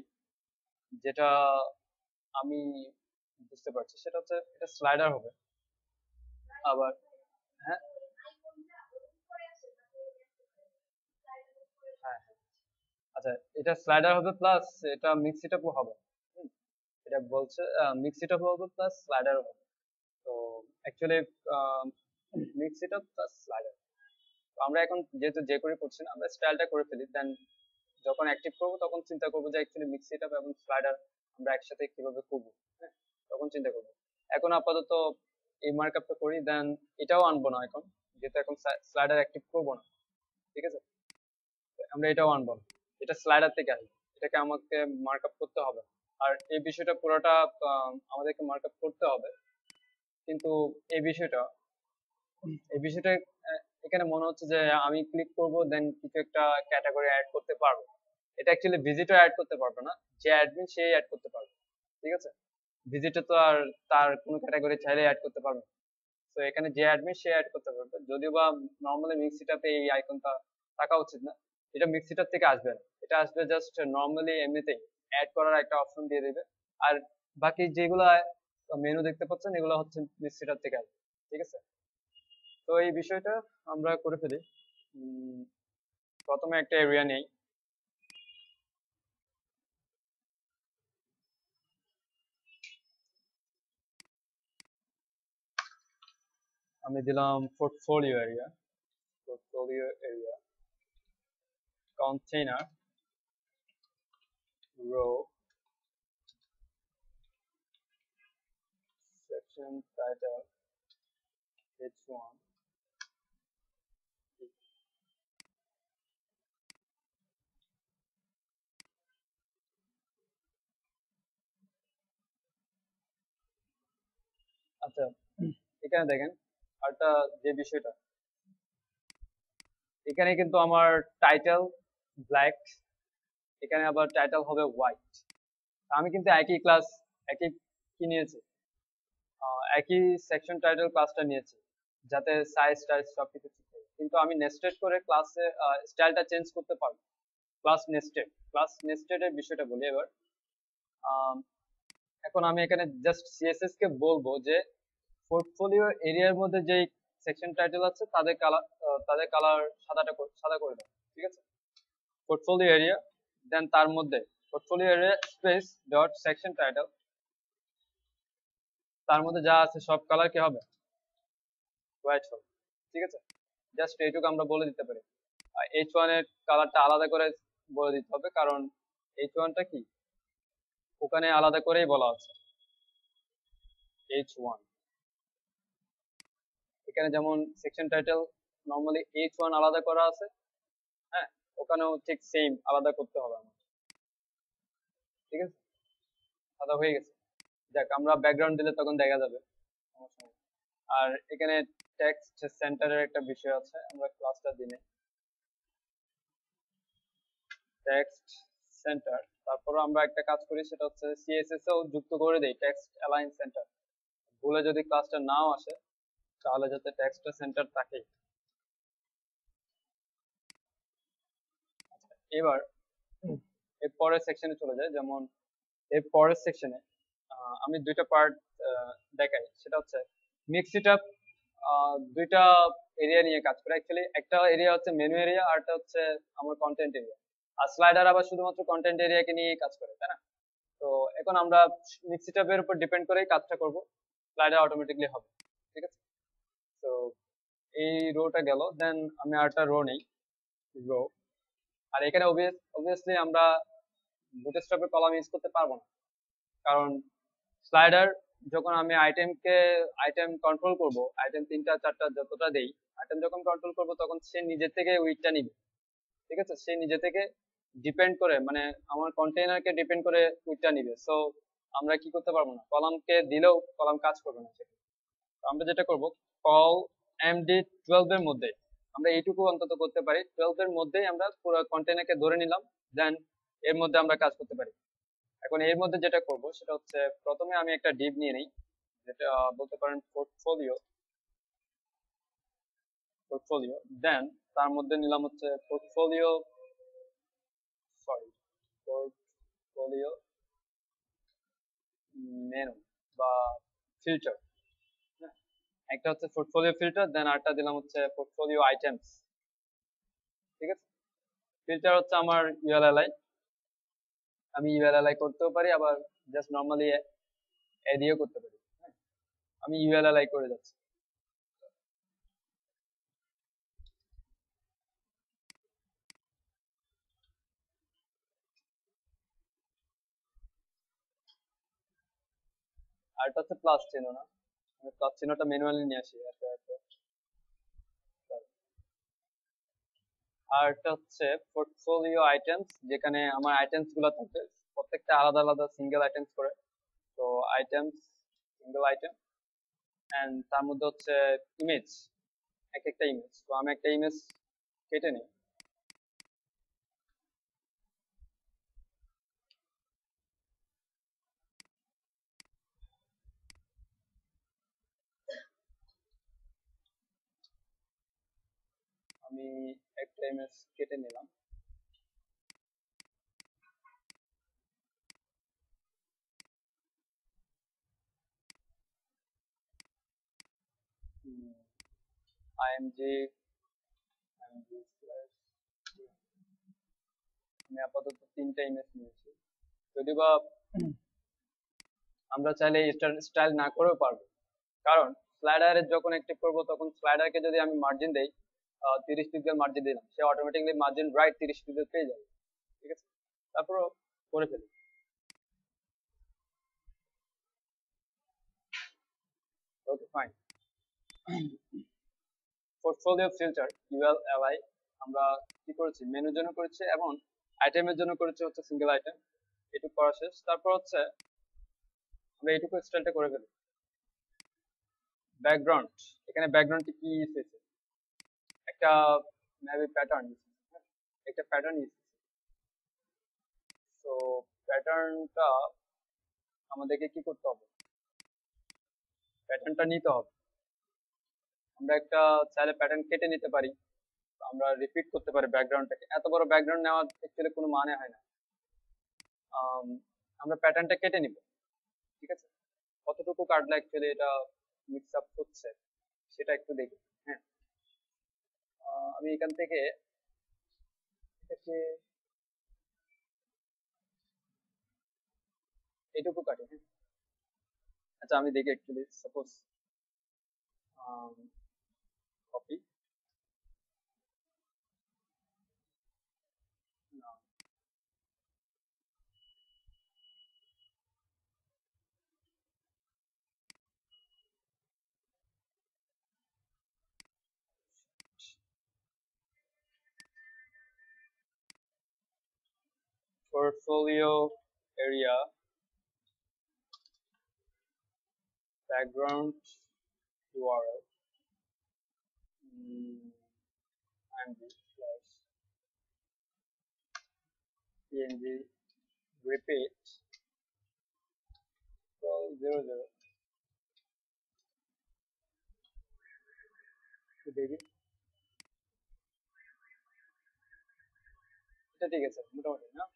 যেটা আমি বুঝতে পারছি সেটা হচ্ছে এটা স্লাইডার হবে। আবার হ্যাঁ, হ্যাঁ, আচ্ছা, এটা স্লাইডার হবে প্লাস এটা মিক্স সেটআপও হবে। হুম, এটা বলছে মিক্স সেটআপ হবে প্লাস স্লাইডার হবে। তো actually mix setup plus slider, তো আমরা এখন যেহেতু যে করে করছি না, আমরা স্টাইলটা করে ফেলি, দেন যখন অ্যাক্টিভ করবো তখন চিন্তা করবো যে অ্যাকচুয়ালি মিক্স সেটআপ এবং স্লাইডার আমরা একসাথে কিভাবে করবো। হ্যাঁ, তখন চিন্তা করবো। এখন আপাতত এই মার্কআপটা করি, দেন এটাও আনবো না এখন, যেহেতু এখন স্লাইডার অ্যাক্টিভ করবো না। ঠিক আছে, আমরা এটাও আনবো না, এটা স্লাইডার থেকে আসবে, এটাকে আমাকে মার্কআপ করতে হবে। আর এই বিষয়টা পুরোটা আমাদেরকে মার্কআপ করতে হবে, কিন্তু এই বিষয়টা এই বিষয়টা এখানে মনে হচ্ছে যে আমি ক্লিক করব দেন কিছু একটা ক্যাটাগরি অ্যাড করতে পারবো। এটা অ্যাকচুয়ালি ভিজিটর অ্যাড করতে পারবে না, যে অ্যাডমিন সেই অ্যাড করতে পারবে। ঠিক আছে, ভিজিটর তো আর তার কোনো ক্যাটাগরি চাইলে অ্যাড করতে পারবে। তো এখানে যে অ্যাডমিন সে অ্যাড করতে পারবে, যদিও বা নর্মালি মিক্সিটাতে এই আইকনটা থাকা উচিত না, এটা মিক্সিটার থেকে আসবে না, এটা আসবে জাস্ট নর্মালি এমনিতেই অ্যাড করার একটা অপশন দিয়ে দিবে। আর বাকি যেগুলা মেনু দেখতে পাচ্ছেন এগুলো হচ্ছে মিক্সিটার থেকে আসবে। ঠিক আছে, তো এই বিষয়টা আমরা করে ফেলি। প্রথমে একটা এরিয়া নেই, আমি দিলাম portfolio area container row section title h1। আচ্ছা, এখানে দেখেন আরটা যে বিষয়টা, এখানে কিন্তু আমার টাইটেল ব্ল্যাক, এখানে আবার টাইটেল হবে হোয়াইট। আমি কিন্তু একই ক্লাস, একই কি নিয়েছি, একই সেকশন টাইটেল ক্লাসটা নিয়েছি, যাতে সাইজ টাইজ সবকিছু ঠিক থাকে। কিন্তু আমি নেস্টেড করে ক্লাসে স্টাইলটা চেঞ্জ করতে পারবো। ক্লাস নেস্টেড এর বিষয়টা বলি এবার। আম, এখন আমি এখানে জাস্ট সিএসএস কে বলবো যে পোর্টফোলিও এরিয়ার মধ্যে যেই সেকশন টাইটেল আছে তাদের কালার সাদা করে দাও, ঠিক আছে? পোর্টফোলিও এরিয়া, দেন তার মধ্যে portfolio area space dot section title, তার মধ্যে যা আছে সব কালার কি হবে, হোয়াইট হবে, ঠিক আছে? জাস্ট এইটুকু আমরা বলে দিতে পারি। আর H1 এর কালারটা আলাদা করে বলে দিতে হবে, কারণ H1টা কি ওখানে আলাদা করেই বলা আছে। H1 এখানে যেমন সেকশন টাইটেল নরমালি H1 আলাদা করা আছে, হ্যাঁ, ওখানেও ঠিক সেম আলাদা করতে হবে আমাদের, ঠিক আছে? সাদা হয়ে গেছে। যাক, আমরা ব্যাকগ্রাউন্ড দিলে তখন দেখা যাবে, সমস্যা নেই। আর এখানে টেক্সট সেন্টারের একটা বিষয় আছে, আমরা ক্লাসটা দিনে টেক্সট সেন্টার, তারপর আমরা একটা কাজ করি, সেটা হচ্ছে সিএসএস ও যুক্ত করে দেই টেক্সট অ্যালাইন সেন্টার। ভুলে যদি ক্লাসটা নাও আসে তাহলে যাতে টেক্সট সেন্টার থাকে। এবার এর পরের সেকশনে চলে যায়, যেমন এর পরের সেকশনে আমি দুইটা পার্ট দেখাই, সেটা হচ্ছে মিক্স ইট আপ। দুইটা এরিয়া নিয়ে কাজ করে অ্যাকচুয়ালি, একটা এরিয়া হচ্ছে মেনু এরিয়া, আর একটা হচ্ছে আমার কন্টেন্ট এরিয়া। আর স্লাইডার আবার শুধুমাত্র কন্টেন্ট এরিয়াকে নিয়ে কাজ করে, তাই না? তো এখন আমরা মিক্স ইট আপের উপর ডিপেন্ড করেই কাজটা করব, স্লাইডার অটোমেটিকলি হবে, ঠিক আছে? তো এই রোটা গেল, দেন আমি আরেকটা রো নেই, রো। আর এখানে অবভিয়াসলি আমরা বুটস্ট্র্যাপের কলাম ইউজ করতে পারবো না, কারণ স্লাইডার যখন আমি আইটেম কন্ট্রোল করব, আইটেম 3টা 4টা যতটা দেই, আইটেম যখন কন্ট্রোল করব তখন সে নিজে থেকে উইডটা নিবে, ঠিক আছে? সে নিজে থেকে ডিপেন্ড করে, মানে আমার কন্টেইনারকে ডিপেন্ড করে উইডটা নিবে। সো আমরা কি করতে পারবো না, কলামকে দিলেও কলাম কাজ করবে না সেটা। তো আমরা যেটা করব, কল MD12 এর মধ্যে আমরা এইটুকু অন্তত করতে পারি, 12 এর মধ্যেই আমরা পুরো কন্টেইনারকে ধরে নিলাম, দেন এর মধ্যে আমরা কাজ করতে পারি। এখন এর মধ্যে যেটা করব সেটা হচ্ছে, প্রথমে আমি একটা ডিভ নিয়ে নিই, যেটা বলতে পারেন পোর্টফোলিও। দেন তার মধ্যে নিলাম হচ্ছে পোর্টফোলিও, সরি, পোর্টফোলিও মেনু বা ফিল্টার। একটা হচ্ছে পোর্টফোলিও ফিল্টার, দেন আরেকটা দিলাম হচ্ছে পোর্টফোলিও আইটেমস, ঠিক আছে? ফিল্টার হচ্ছে আমার ইউএলএলআই, আমি ইউএলএলআই করতেও পারি, আবার জাস্ট নর্মালি এডিও করতে পারি, হ্যাঁ? আমি ইউএলএলআই করে যাচ্ছি। আর এটা হচ্ছে প্লাস চিহ্ন, না? আমি প্লাস চিহ্নটা ম্যানুয়ালি নিয়ে আসি, আর এটা হচ্ছে পোর্টফোলিও আইটেমস, যেখানে আমার আইটেমস গুলো থাকবে প্রত্যেকটা আলাদা আলাদা সিঙ্গেল আইটেমস করে। তো আইটেমস, সিঙ্গেল আইটেম, এন্ড তার মধ্যে হচ্ছে ইমেজ, এক একটা ইমেজ। তো আমি একটা ইমেজ কেটে নিই, আমি একটা ইমেজ কেটে নিলাম। আইএমজি, আইএমজি আমি আপাতত 3টা ইমেজ নিয়েছি, যদি বা আমরা চাইলে স্টাইল না করেও পারবো, কারণ স্লাইডারে যখন অ্যাক্টিভ করবো তখন স্লাইডারকে যদি আমি মার্জিন দেই, 30 পিক্সেল মার্জিন দিলাম, সে অটোমেটিকলি মার্জিন রাইট 30 পিক্সেল পেয়ে যাবে, ঠিক আছে? তারপরও করে ফেলি। ওকে, ফাইন। পোর্টফোলিও ফিল্টার ইউএলএলআই আমরা কি করেছি, মেনুর জন্য করেছি এবং আইটেমের জন্য করেছি হচ্ছে সিঙ্গেল আইটেম। এটুকু করা শেষ, তারপর হচ্ছে আমরা এইটুকু স্টাইলটা করে ফেলি। ব্যাকগ্রাউন্ড, এখানে ব্যাকগ্রাউন্ডটি কি ইউজ হয়েছে, একটা মেবি প্যাটার্ন, একটা প্যাটার্ন ইউজ। তো প্যাটার্নটা আমাদেরকে কি করতে হবে, প্যাটার্নটা নিতে হবে। আমরা একটা চাইলে প্যাটার্ন কেটে নিতে পারি, আমরা রিপিট করতে পারি ব্যাকগ্রাউন্ডটাকে। এত বড় ব্যাকগ্রাউন্ড নেওয়ার অ্যাকচুয়ালি কোনো মানে হয় না। আমরা প্যাটার্নটা কেটে নিব, ঠিক আছে? কতটুকু কাটলে অ্যাকচুয়ালি এটা মিক্স আপ হচ্ছে সেটা একটু দেখি। হ্যাঁ, আমি এখান থেকে এটাকে এইটুকু কাটি। হ্যাঁ, আচ্ছা আমি দেখি actually suppose copy portfolio area background URL and slash png repeat 1200 দেখি এটা ঠিক আছে মোটামুটি না।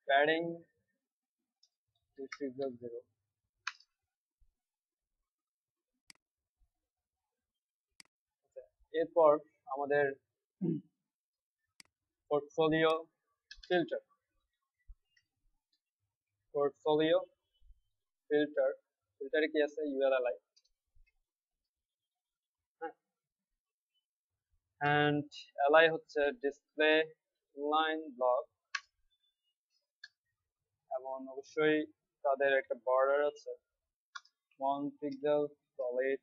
প্যাডিং 2600। এরপর আমাদের পোর্টফোলিও ফিল্টার, পোর্টফোলিও ফিল্টারে কি আছে ইউআরএল, হ্যাঁ, এন্ড এলআই হচ্ছে ডিসপ্লে লাইন ব্লক, এবং অবশ্যই তাদের একটা বর্ডার আছে 1 পিক্সেল সলিড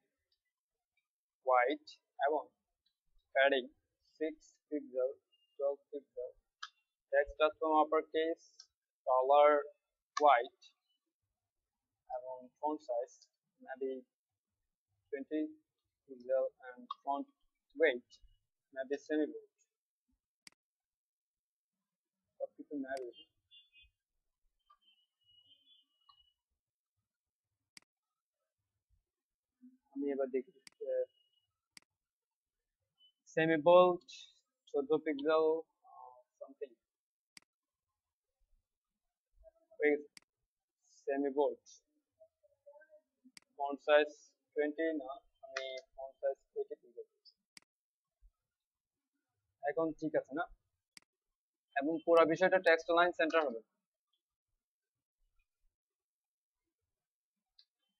হোয়াইট এবং padding 6 pixel 12 pixel, text transform upper case, colour white এবং font size maybe 20 pixel and font weight maybe semi-bold, সবকিছু maybe। আমি এবার দেখি semi-bold 14 pixel something semi-bold, font size 20 না, আমি font size 80 পিক্সেল। এখন ঠিক আছে না? এবং পুরো বিষয়টা টেক্সট লাইন সেন্টার হবে,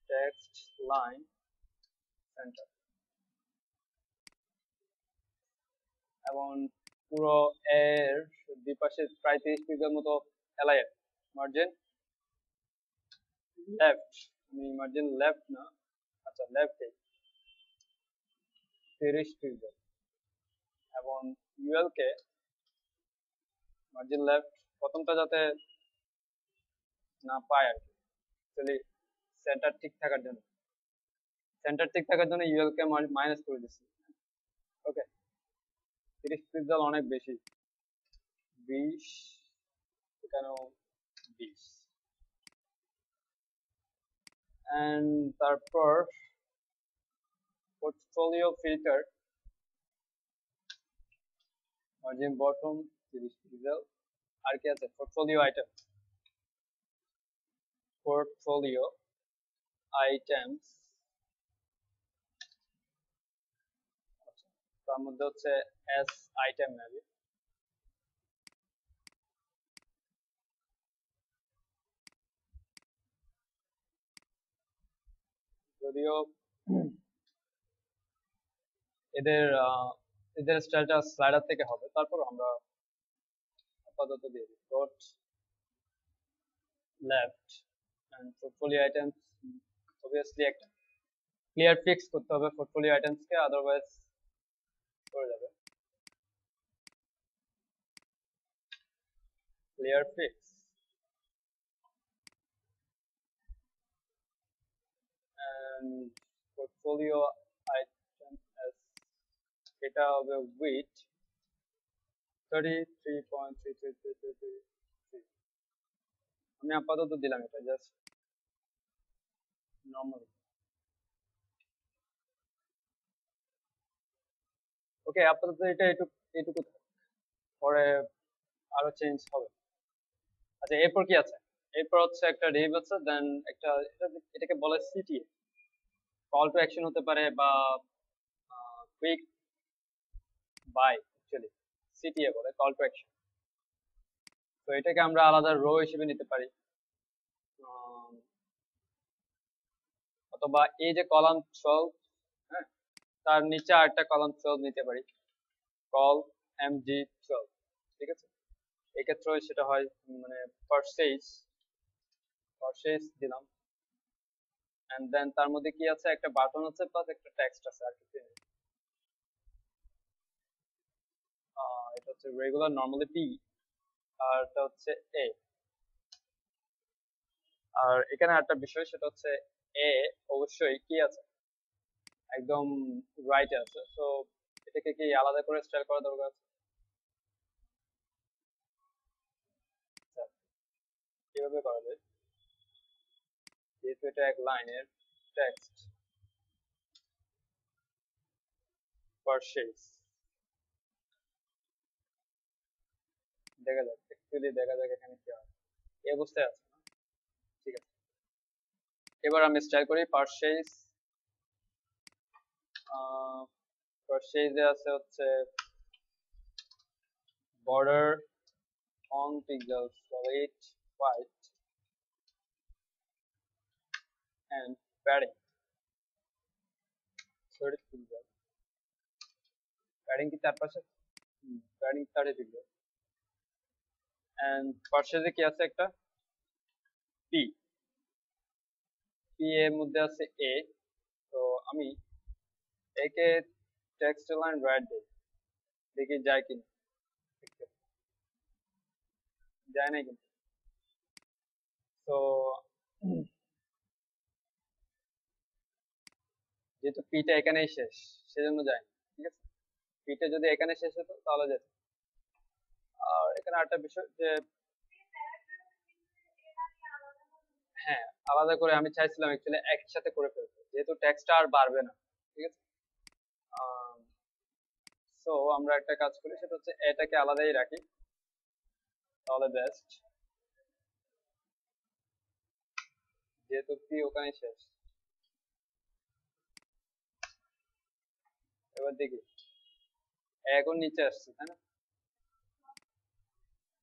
টেক্সট লাইন সেন্টার, এবং পুরো এর দুই পাশে প্রায় 30 পিক্সেল মতো অ্যালাইন মার্জিন লেফট, আমি মার্জিন লেফট না, আচ্ছা লেফট 30 পিক্সেল, এবং ইউএল কে মার্জিন লেফট প্রথমটা যাতে না পায় আর কি, অ্যাকচুয়ালি সেন্টার ঠিক থাকার জন্য, ইউএল কে মাইনাস করে দিচ্ছি। ওকে, 30 পিক্সেল অনেক বেশি, 20 এখানেও 20, এন্ড তারপর portfolio filter margin bottom 30 pixel, আর কি আছে পোর্টফোলিও আইটেম, পোর্টফোলিও আইটেমস, তার মধ্যে হচ্ছে এস আইটেম নেবে, যদিও এদের এদের স্টাইলটা স্লাইডার থেকে হবে, তারপর আমরা আপাতত দিয়ে দিই dot left and portfolio items, obviously একটা ক্লিয়ার ফিক্স করতে হবে পোর্টফোলিও আইটেমস কে, আদারওয়াইজ পড়ে যাবে। Clear fix and portfolio item S, এটা হবে উইথ 33.3333, আমি আপাতত দিলাম এটা জাস্ট নর্মাল। ওকে, আপাতত এটা এটুকু এটুকু থাক। পরে আরো চেঞ্জ হবে। আচ্ছা, এরপর কি আছে? এরপর হচ্ছে একটা রিভ আছে, দেন একটা এটাকে বলে সিটিএ, কল টু অ্যাকশন হতে পারে বা কুইক বাই, অ্যাকচুয়ালি সিটিএ বলে কল টু অ্যাকশন। তো এটাকে আমরা আলাদা রো হিসেবে নিতে পারি, আম, অথবা এই যে কলাম 12, হ্যাঁ, তার নিচে আরেকটা কলাম 12 নিতে পারি, কল mg12। ঠিক আছে, এক্ষেত্রে সেটা হয় মানে পারচেজ পারচেজ দিলাম, এন্ড দেন তার মধ্যে কি আছে, একটা বাটন আছে প্লাস একটা টেক্সট আছে, আর কিছু নেই। এটা হচ্ছে রেগুলার নরমালি পি, আর এটা হচ্ছে এ। আর এখানে একটা বিষয়, সেটা হচ্ছে এ অবশ্যই কি আছে, একদম রাইটে আছে। তো এটাকে কি আলাদা করে স্টাইল করা দরকার আছে? আচ্ছা, কিভাবে করা যায়? যেহেতু এটা এক লাইনের টেক্সট, পারচেজ, দেখা যাক, অ্যাকচুয়ালি দেখা যাক এখানে কি হয়। এই অবস্থায় আছে না? ঠিক আছে, এবার আমি স্টাইল করি পারচেজ। পারচেজে আছে হচ্ছে border on pixel solid white and padding 30 pixel, padding কি চারপাশে, padding 30 pixel, and পার্শ্বে কি আছে, একটা p, p এর মধ্যে আছে a। তো আমি একে টেক্সট লাইন রাইট দিই, দেখি যায় কিনা, যায় না কিন্তু। তো যেহেতু পিটা এখানেই শেষ, সেজন্য যায় না। ঠিক আছে, পিটা যদি এখানে শেষ হতো তাহলে যেত। আর এখানে আরেকটা বিষয় যে, হ্যাঁ, আলাদা করে আমি চাইছিলাম অ্যাকচুয়ালি একসাথে করে ফেলতে, যেহেতু টেক্সটটা আর বাড়বে না। ঠিক আছে, সো আমরা একটা কাজ করি, সেটা হচ্ছে এটাকে আলাদাই রাখি, তাহলে বেস্ট, যেহেতু পি ওখানে শেষ। এবার দেখি, এখন নিচে আসছে তাই না?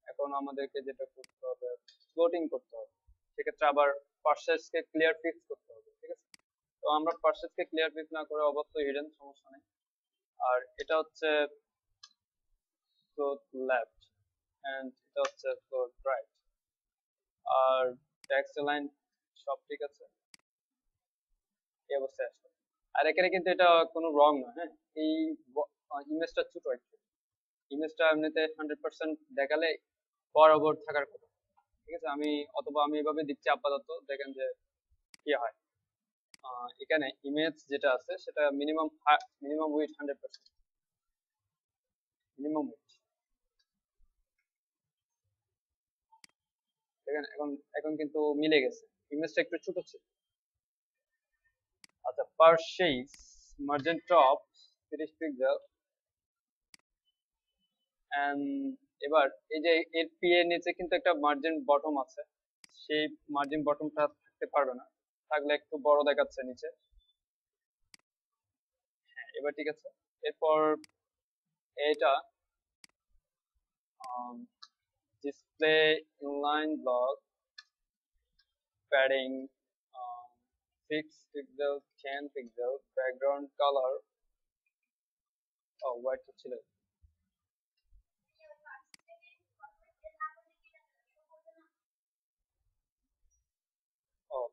এখন আমাদেরকে যেটা করতে হবে, ফ্লোটিং করতে হবে। সেক্ষেত্রে আবার পার্সেসকে ক্লিয়ার ফিক্স করতে হবে। ঠিক আছে, তো আমরা পার্সেসকে ক্লিয়ার ফিক্স না করে অবশ্যই হিডেন, সমস্যা নেই। আর এটা হচ্ছে ফ্লোট লেফট, এন্ড এটা হচ্ছে ফ্লোট রাইট। আর টেক্সট লাইন সব ঠিক আছে, এই অবস্থায় আসবে। আর এখানে কিন্তু এটা কোনো রং না, হ্যাঁ, এই ইমেজটা ছোট একটু, ইমেজটা এমনিতে 100% দেখালে বরাবর থাকার কথা। ঠিক আছে, অথবা আমি এভাবে দিচ্ছি আপাতত, দেখেন যে কি হয়। এখানে ইমেজ যেটা আছে সেটা minimum minimum with 100%, minimum with. দেখেন এখন, এখন কিন্তু মিলে গেছে, ইমেজটা একটু ছোট ছিল। আচ্ছা, purchase margin top 30 pixel, and এবার এই যে এর পি এর নিচে কিন্তু একটা মার্জিন বটম আছে, সেই মার্জিন বটমটা থাকতে পারবে না, থাকলে একটু বড় দেখাচ্ছে নিচে। হ্যাঁ, এবার ঠিক আছে। এরপর এটা display inline block padding, 6 pixel 10 pixel background color, white ছিল।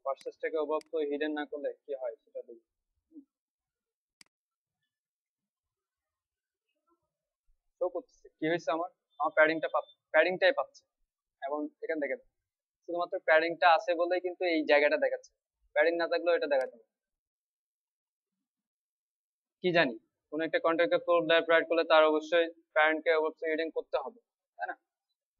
পার্সেসটাকে অবশ্য হিডেন না করলে কি হয় সেটা দেখি। শো করতেছে কি হয়েছে, আমার আমার প্যাডিংটাই পাচ্ছে। এবং এখান থেকে শুধুমাত্র প্যাডিংটা আছে বলেই কিন্তু এই জায়গাটা দেখাচ্ছে, প্যাডিং না থাকলেও এটা দেখাচ্ছে না। কি জানি, কোন একটা কন্ট্রাক্টর ফ্লোর লেফট রাইট করলে তার অবশ্যই প্যারেন্টকে অবশ্যই হিডেন করতে হবে, তাই না?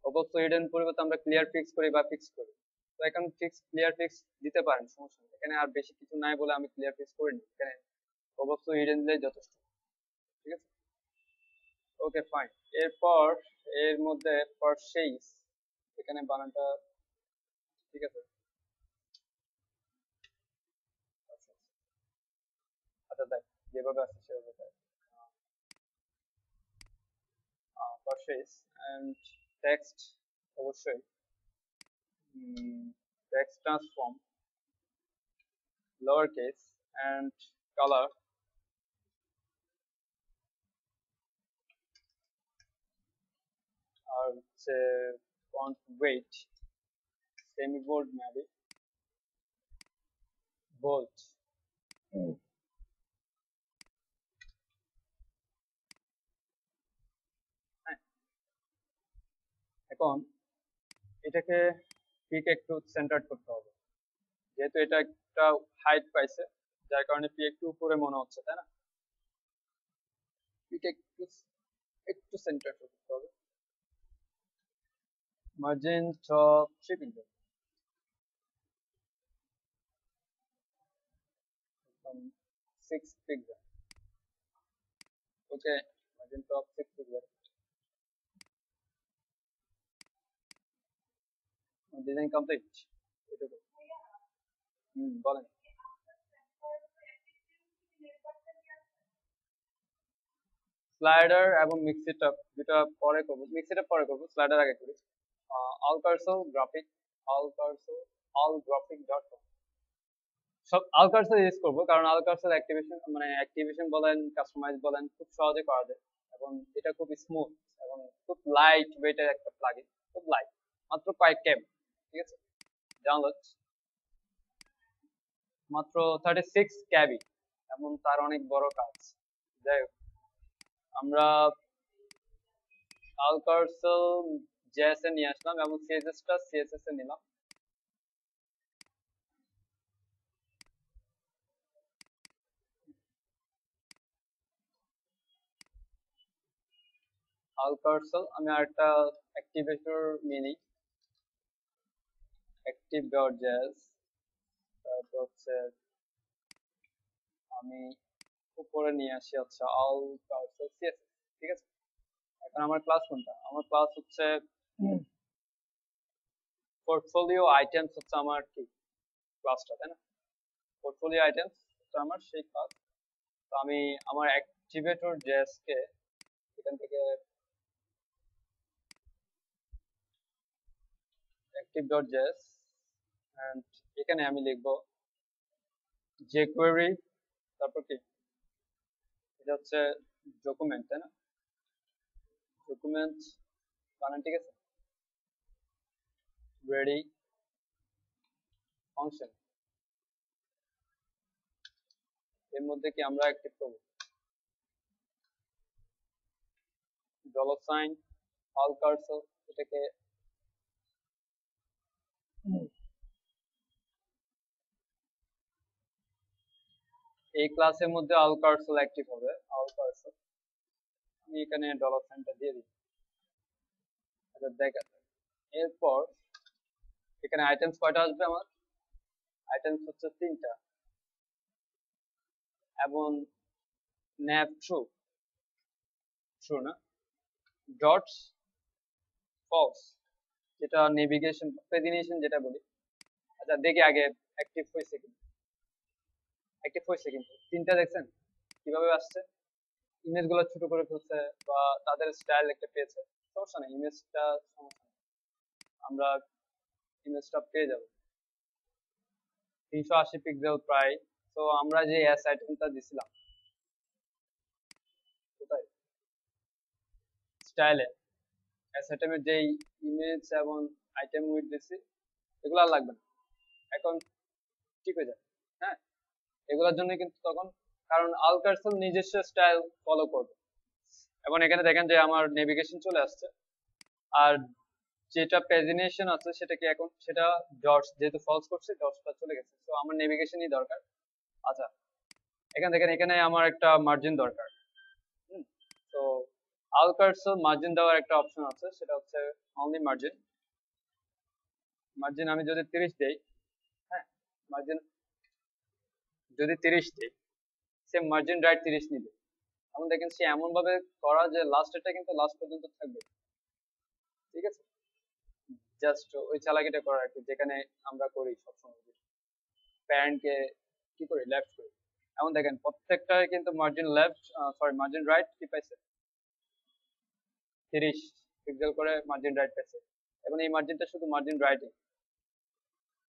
অবশ্যই হিডেন পরিবর্তে আমরা ক্লিয়ার ফিক্স করি বা ফিক্স করি। তো এখন ফিক্স ক্লিয়ার ফিক্স দিতে পারেন, সমস্যা নেই। এখানে আর বেশি কিছু নাই বলে আমি ক্লিয়ার ফিক্স করিনি, এখানে অবশ্যই হিডেন দিলেই যথেষ্ট। ঠিক আছে, ওকে ফাইন। এরপর এর মধ্যে পারচেজ, এখানে বানানটা ঠিক আছে? আচ্ছা দেখ, যেভাবে আছে সেভাবে দেখ। পারচেজ এন্ড টেক্সট অবশ্যই, text transform lower case and colour আর হচ্ছে ফন্ট ওয়েট সেমি বোল্ড ম্যারি বোল্ড। এখন এটাকে পিক একটু সেন্টার করতে হবে, যেহেতু এটা একটা হাইট পাইছে যার কারণে পি একটু উপরে মনে হচ্ছে, তাই না? পিক একটু একটু সেন্টার করতে হবে। Margin top 3 pixel, 6 pixel. Okay, margin top 6 pixel. Design complete. এটুকু। বলেন। স্লাইডার এবং মিক্সি টপ যেটা পরে করবো, মিক্সি টপ পরে করবো, স্লাইডার আগে করি। আলকারসো গ্রাফিক, আলকারসো allgraphic.com, সব আলকারসো ইউজ করবো কারণ আলকারসোর অ্যাক্টিভেশন মানে অ্যাক্টিভেশন বলেন কাস্টমাইজ বলেন খুব সহজে করা যায়, এবং এটা খুব স্মুথ এবং খুব লাইট ওয়েটের একটা প্লাগইন, খুব লাইট, মাত্র কয়েক কেম, ঠিক আছে? ডাউনলোড মাত্র 36 কেবি, এবং তার অনেক বড় কাজ। যাই হোক, আমরা আলকারসো জেএস এ নিয়ে আসলাম এবং সিএসএস টা সিএসএস এ নিলাম। আলকারসো আমি আরেকটা অ্যাক্টিভেটর নিয়ে নিই, active.js। তারপর হচ্ছে আমি উপরে নিয়ে আসি হচ্ছে আলকারসো সিএসএস, ঠিক আছে? এখন আমার ক্লাস কোনটা? আমার ক্লাস হচ্ছে পোর্টফোলিও আইটেমস, হচ্ছে আমার কি ক্লাসটা, তাই না? পোর্টফোলিও আইটেমস হচ্ছে আমার সেই ক্লাস। তো আমি আমার অ্যাক্টিভেটর জেএস কে এখান থেকে active.js এন্ড এখানে আমি লিখবো jQuery, তারপর কি এটা হচ্ছে ডকুমেন্ট, তাই না? ডকুমেন্ট বানান ঠিক আছে? রেডি ফাংশন, এর মধ্যে কি আমরা অ্যাক্টিভ করব ডলার সাইন আলকারসো, এটাকে এই ক্লাসের মধ্যে আলকারসো অ্যাক্টিভ হবে। আলকারসো আমি এখানে ডলার সাইনটা দিয়ে দিই। আচ্ছা দেখা, এরপর এখানে আইটেমস কয়টা আসবে আমার? আইটেমস হচ্ছে 3টা, এবং ন্যাপ ট্রু, ট্রু না, ডটস ফলস, যেটা নেভিগেশন প্রেডিনেশন যেটা বলি। আচ্ছা দেখি আগে অ্যাক্টিভ হয়েছে কি, অ্যাক্টিভ হয়েছে কিন্তু 3টা দেখছেন কিভাবে আসছে, ইমেজ গুলো ছোট করে ফেলছে বা তাদের স্টাইল একটা পেয়েছে, সমস্যা নেই, ইমেজটা সমস্যা নেই, আমরা ইমেজটা পেয়ে যাব। 380 পিক্সেল প্রায়। তো আমরা যে এস আইটেমটা দিছিলাম কোথায়, স্টাইলে এস আইটেমের যেই ইমেজ এবং আইটেম উইথ দিছি, এগুলো আর লাগবে না, এখন ঠিক হয়ে যাবে। হ্যাঁ, এগুলোর জন্য কিন্তু তখন, কারণ আলকারসল নিজস্ব স্টাইল ফলো করবে। এবং এখানে দেখেন যে আমার নেভিগেশন চলে আসছে, আর যেটা প্রেজেন্টেশন আছে সেটা কি এখন, সেটা ডটস যেহেতু ফলস করছে ডটসটা চলে গেছে, তো আমার নেভিগেশনই দরকার। আচ্ছা এখানে দেখেন, এখানে আমার একটা মার্জিন দরকার। তো আলকারসল মার্জিন দেওয়ার একটা অপশন আছে, সেটা হচ্ছে অনলি মার্জিন। মার্জিন আমি যদি 30 দেই, হ্যাঁ, মার্জিন যদি 30 দেই, সেম মার্জিন রাইট 30 নিবে, এখন দেখেন সে এমন ভাবে করা যে লাস্টেরটা কিন্তু লাস্ট পর্যন্ত থাকবে, ঠিক আছে। জাস্ট ওই চালাকিটা করা আর কি, যেখানে আমরা করি সবসময় প্যারেন্টকে কি করি লেফট করি। এখন দেখেন প্রত্যেকটাই কিন্তু margin left, sorry margin right কি পাইছে 30 পিক্সেল করে মার্জিন রাইট পাইছে, এবং এই মার্জিনটা শুধু মার্জিন রাইটে।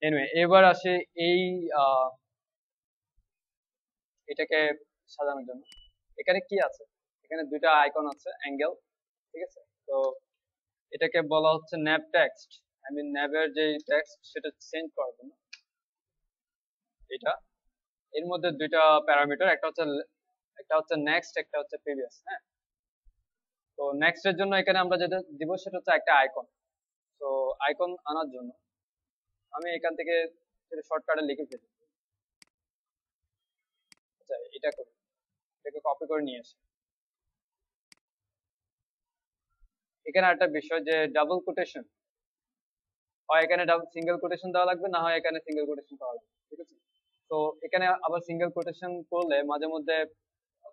এনিওয়ে এবার আসে এই এটাকে সাজানোর জন্য এখানে কি আছে, এখানে দুইটা আইকন আছে অ্যাঙ্গেল, ঠিক আছে। তো এটাকে বলা হচ্ছে ন্যাব টেক্সট, আই মিন ন্যাবের যে টেক্সট সেটা চেঞ্জ করার জন্য এটা। এর মধ্যে দুইটা প্যারামিটার, একটা হচ্ছে নেক্সট, একটা হচ্ছে প্রিভিয়াস, হ্যাঁ। তো নেক্সট এর জন্য এখানে আমরা যেটা দিব সেটা হচ্ছে একটা আইকন। তো আইকন আনার জন্য আমি এখান থেকে শর্টকাটে লিখে ফেলি, আচ্ছা এটা করি, এটাকে কপি করে নিয়ে আসি। এখানে একটা বিষয় যে ডাবল কোটেশন, হয় এখানে সিঙ্গেল কোটেশন দেওয়া লাগবে, না হয় এখানে সিঙ্গেল কোটেশন করা লাগবে, ঠিক আছে। তো এখানে আবার সিঙ্গেল কোটেশন করলে মাঝে মধ্যে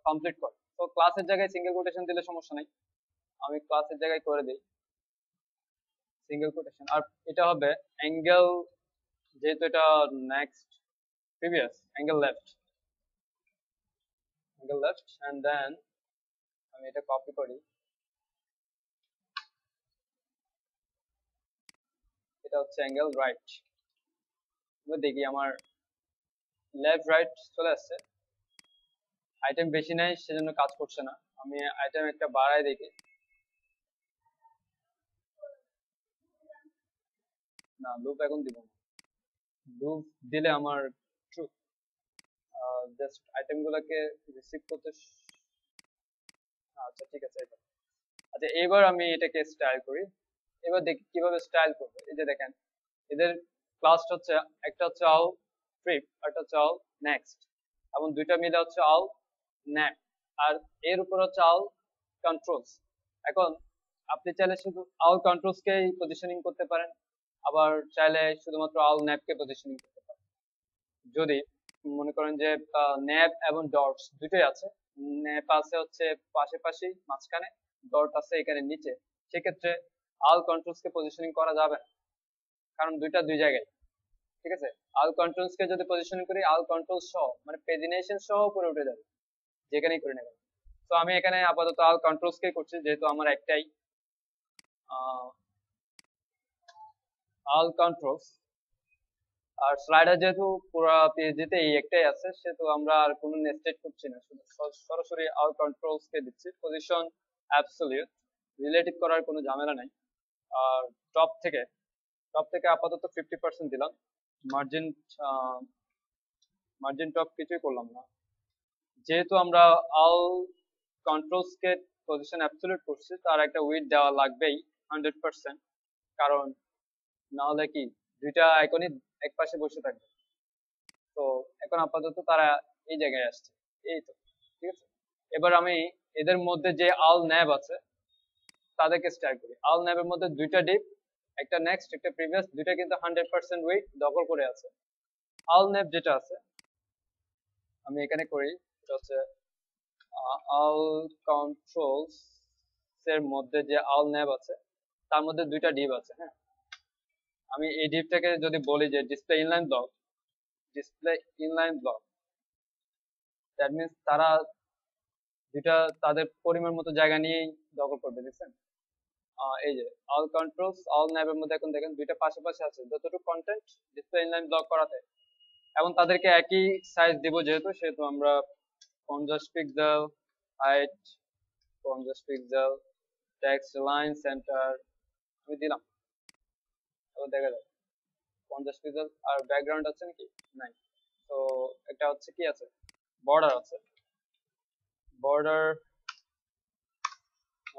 কমপ্লিট করে, তো ক্লাসের জায়গায় সিঙ্গেল কোটেশন দিলে সমস্যা নাই, আমি ক্লাসের জায়গায় করে দিই সিঙ্গেল কোটেশন। আর এটা হবে অ্যাঙ্গেল, যেহেতু এটা next previous, angle left and then আমি এটা কপি করি, এটা হচ্ছে অ্যাঙ্গেল রাইট। দেখি আমার লেফট রাইট চলে আসছে, আইটেম বেশি নাই সেজন্য কাজ করছে না, আমি আইটেম একটা বাড়াই দেখি, না লুপ এখন দিব না, লুপ দিলে আমার জাস্ট আইটেম গুলাকে রিসিভ করতে আচ্ছা ঠিক আছে এবার। আচ্ছা এবার আমি এটাকে স্টাইল করি, এবার দেখি কিভাবে স্টাইল করবো। এই যে দেখেন এদের ক্লাস হচ্ছে, একটা হচ্ছে অল ট্রিপ, একটা হচ্ছে অল নেক্সট, এবং দুইটা মিলে হচ্ছে অল ন্যাপ, আর এর উপর হচ্ছে অল কন্ট্রোলস। এখন আপনি চাইলে শুধু অল কন্ট্রোলসকেই পজিশনিং করতে পারেন, আবার চাইলে শুধুমাত্র অল ন্যাপকে পজিশনিং করতে পারেন। যদি মনে করেন যে ন্যাপ এবং ডটস দুটোই আছে, ন্যাপ আছে হচ্ছে পাশাপাশি মাঝখানে, ডট আছে এখানে নিচে, সেক্ষেত্রে অল কন্ট্রোলস কে পজিশনিং করা যাবে না, কারণ দুইটা দুই জায়গায়, ঠিক আছে। অল কন্ট্রোলস কে যদি পজিশনিং করি অল কন্ট্রোলস সহ মানে পেজিনেশন সহ উপরে উঠে যাবে, যেখানেই করে নেবেন। তো আমি এখানে আপাতত অল কন্ট্রোলস কে করছি, যেহেতু আমার একটাই অল কন্ট্রোলস। আর স্লাইডার যেহেতু পুরো পেজেতে এই একটাই আছে, সেহেতু আমরা আর কোনো নেস্টেড করছি না, শুধু সরাসরি অল কন্ট্রোলস কে দিচ্ছি পজিশন অ্যাবসলিউট, রিলেটিভ করার কোনো ঝামেলা নাই। আর টপ থেকে আপাতত 50% দিলাম, মার্জিন মার্জিন টপ কিছুই করলাম না, যেহেতু আমরা অল কন্ট্রোলস কে পজিশন অ্যাবসলিউট করছি, তার একটা উইথ দেওয়া লাগবেই 100%, কারণ না হলে কি দুইটা আইকনই এক পাশে বসে থাকবে। তো এখন আপাতত তারা এই জায়গায় আসছে, এই তো ঠিক আছে। এবার আমি এদের মধ্যে যে আল ন্যাব আছে তাদেরকে স্টাইল করি। আল ন্যাবের মধ্যে দুইটা ডিপ, একটা নেক্সট একটা প্রিভিয়াস, দুইটা কিন্তু 100% ওয়েট দখল করে আছে। আল ন্যাব যেটা আছে আমি এখানে করি, এটা হচ্ছে আল কন্ট্রোলস এর মধ্যে যে আল ন্যাব আছে তার মধ্যে দুইটা ডিপ আছে, হ্যাঁ। আমি এই ডিপটাকে যদি বলি যে display inline block, that means তারা দুইটা তাদের পরিমাণ মতো জায়গা নিয়েই দখল করবে, দেখছেন। এই যে অল কন্ট্রোলস অল ন্যাবের মধ্যে এখন দেখেন দুইটা পাশাপাশি আছে, যতটুকু কন্টেন্ট ডিসপ্লে ইনলাইন ব্লক করাতে, এবং তাদেরকে একই সাইজ দিব, সেহেতু আমরা 50 pixel height, 50 pixel text line centre আমি দিলাম। এবার দেখা যায় 50 পিক্সেল। আর ব্যাকগ্রাউন্ড আছে নাকি, নাই। তো একটা হচ্ছে কি আছে, বর্ডার আছে, বর্ডার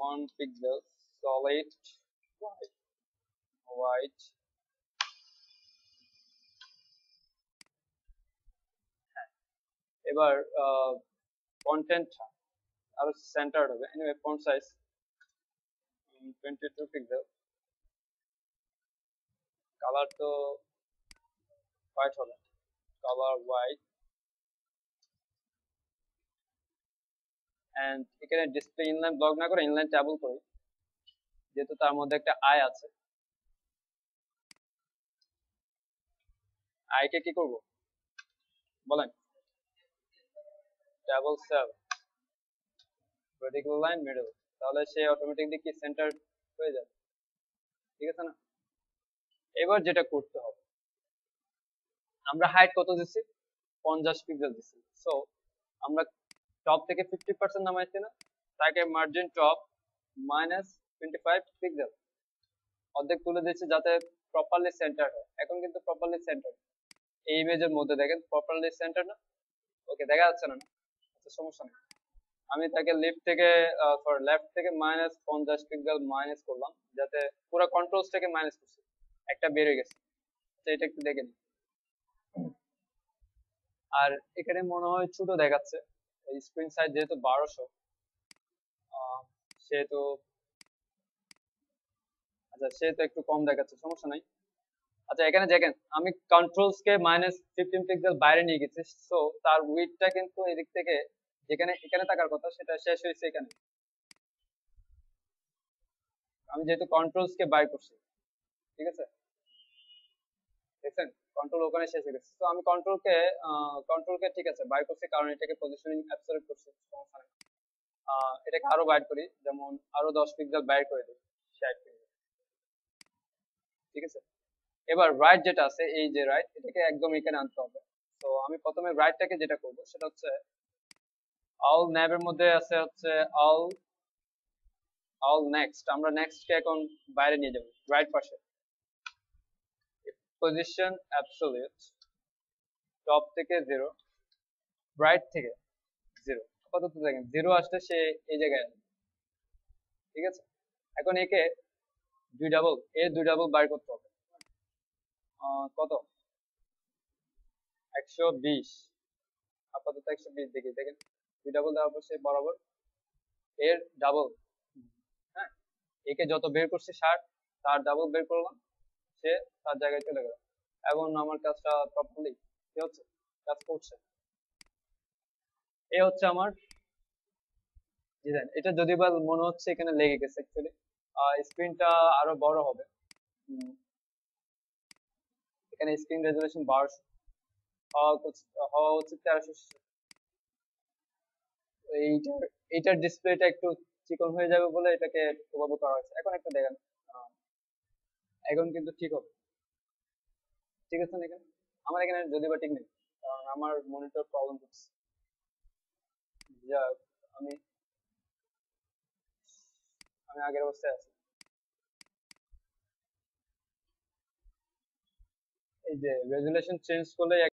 1 পিক্সেল সলিড হোয়াইট। এবার কন্টেন্ট আরো সেন্টার্ড হবে, anyway font size 22 pixel, colour তো হোয়াইট হবে, কালার হোয়াইট, এন্ড এখানে ডিসপ্লে ইনলাইন ব্লক না করে ইনলাইন ট্যাবল করি, যেহেতু তার মধ্যে একটা আই আছে। আইকে কি করব বলেন? Table cell vertical line middle, তাহলে সে অটোমেটিকলি কি সেন্টার হয়ে যাবে, ঠিক আছে না? এবার যেটা করতে হবে, আমরা হাইট কত দিচ্ছি? 50 পিক্সেল দিচ্ছি। সো আমরা টপ থেকে 50% নামাইছি না, তাকে মার্জিন টপ -25 পিক্সেল অর্ধেক তুলে দিচ্ছি যাতে প্রপারলি সেন্টার হয়। এখন কিন্তু প্রপারলি সেন্টার এই ইমেজের মধ্যে, দেখেন প্রপারলি সেন্টার না? ওকে, দেখা যাচ্ছে না? আচ্ছা, সমস্যা নেই। আমি তাকে লেফট থেকে -50 পিক্সেল মাইনাস করলাম, যাতে পুরো কন্ট্রোলস থেকে মাইনাস করছি, একটা বেড়ে গেছে। তো এটা একটু দেখে নিই। আর এখানে মনে হয় ছোট দেখাচ্ছে, স্ক্রিন সাইজ যেহেতু 1200, সেহেতু আচ্ছা সেহেতু একটু কম দেখাচ্ছে, সমস্যা নাই। আচ্ছা এখানে দেখেন আমি কন্ট্রোলস কে -15 পিক্সেল বাইরে নিয়ে গেছি, সো তার উইডথটা কিন্তু এদিক থেকে যেখানে এখানে থাকার কথা সেটা শেষ হয়েছে এখানে। আমি যেহেতু কন্ট্রোলস কে বাইর করছি, ঠিক আছে, দেখছেন কন্ট্রোল ওখানে শেষ হয়ে গেছে। তো আমি কন্ট্রোলকে ঠিক আছে বাইর করছি, কারণ এটাকে পজিশনিং অ্যাবসলিউট করছি, সমস্যা নেই। এটাকে আরো বাইর করি, যেমন আরো 10 পিক্সেল বাইর করে দিই, 60 পিক্সেল, ঠিক আছে। এবার রাইট যেটা আছে, এই যে রাইট, এটাকে একদম এখানে আনতে হবে। তো আমি প্রথমে রাইটটাকে যেটা করব সেটা হচ্ছে অল ন্যাবের মধ্যে আছে হচ্ছে অল অল নেক্সট, আমরা নেক্সট কে এখন বাইরে নিয়ে যাব রাইট পাশে, পজিশন অ্যাবসলিউট টপ থেকে 0, রাইট থেকে 0। আপাতত দেখেন 0 আসলে সে এই জায়গায় আসবে, ঠিক আছে। এখন একে দুই ডাবল বাইর করতে হবে। কত? 120, আপাতত 120 দেখি, দেখেন দুই ডাবল দেওয়ার পর সে বরাবর এর ডাবল, হ্যাঁ, একে যত বের করছে 60, তার ডাবল বের করলাম, সে তার জায়গায় চলে গেল। এখন আমার কাজটা প্রপারলি কি হচ্ছে, কাজ করছে। এ হচ্ছে আমার ডিজাইন। এটা যদি বা মনে হচ্ছে এখানে লেগে গেছে, অ্যাকচুয়ালি স্ক্রিনটা আরো বড় হবে। এখানে স্ক্রিন রেজুলেশন 1200 হওয়া উচিত 1300। এইটার ডিসপ্লেটা একটু চিকন হয়ে যাবে বলে এটাকে ওভাবে করা হয়েছে। এখন একটা দেখেন, এখন কিন্তু ঠিক হবে, ঠিক আছে না? এখানে আমার এখানে যদি বা ঠিক নেই, কারণ আমার মনিটর প্রবলেম হচ্ছে। যা আমি আমি আগের অবস্থায় আছি। এই যে রেজুলেশন চেঞ্জ করলে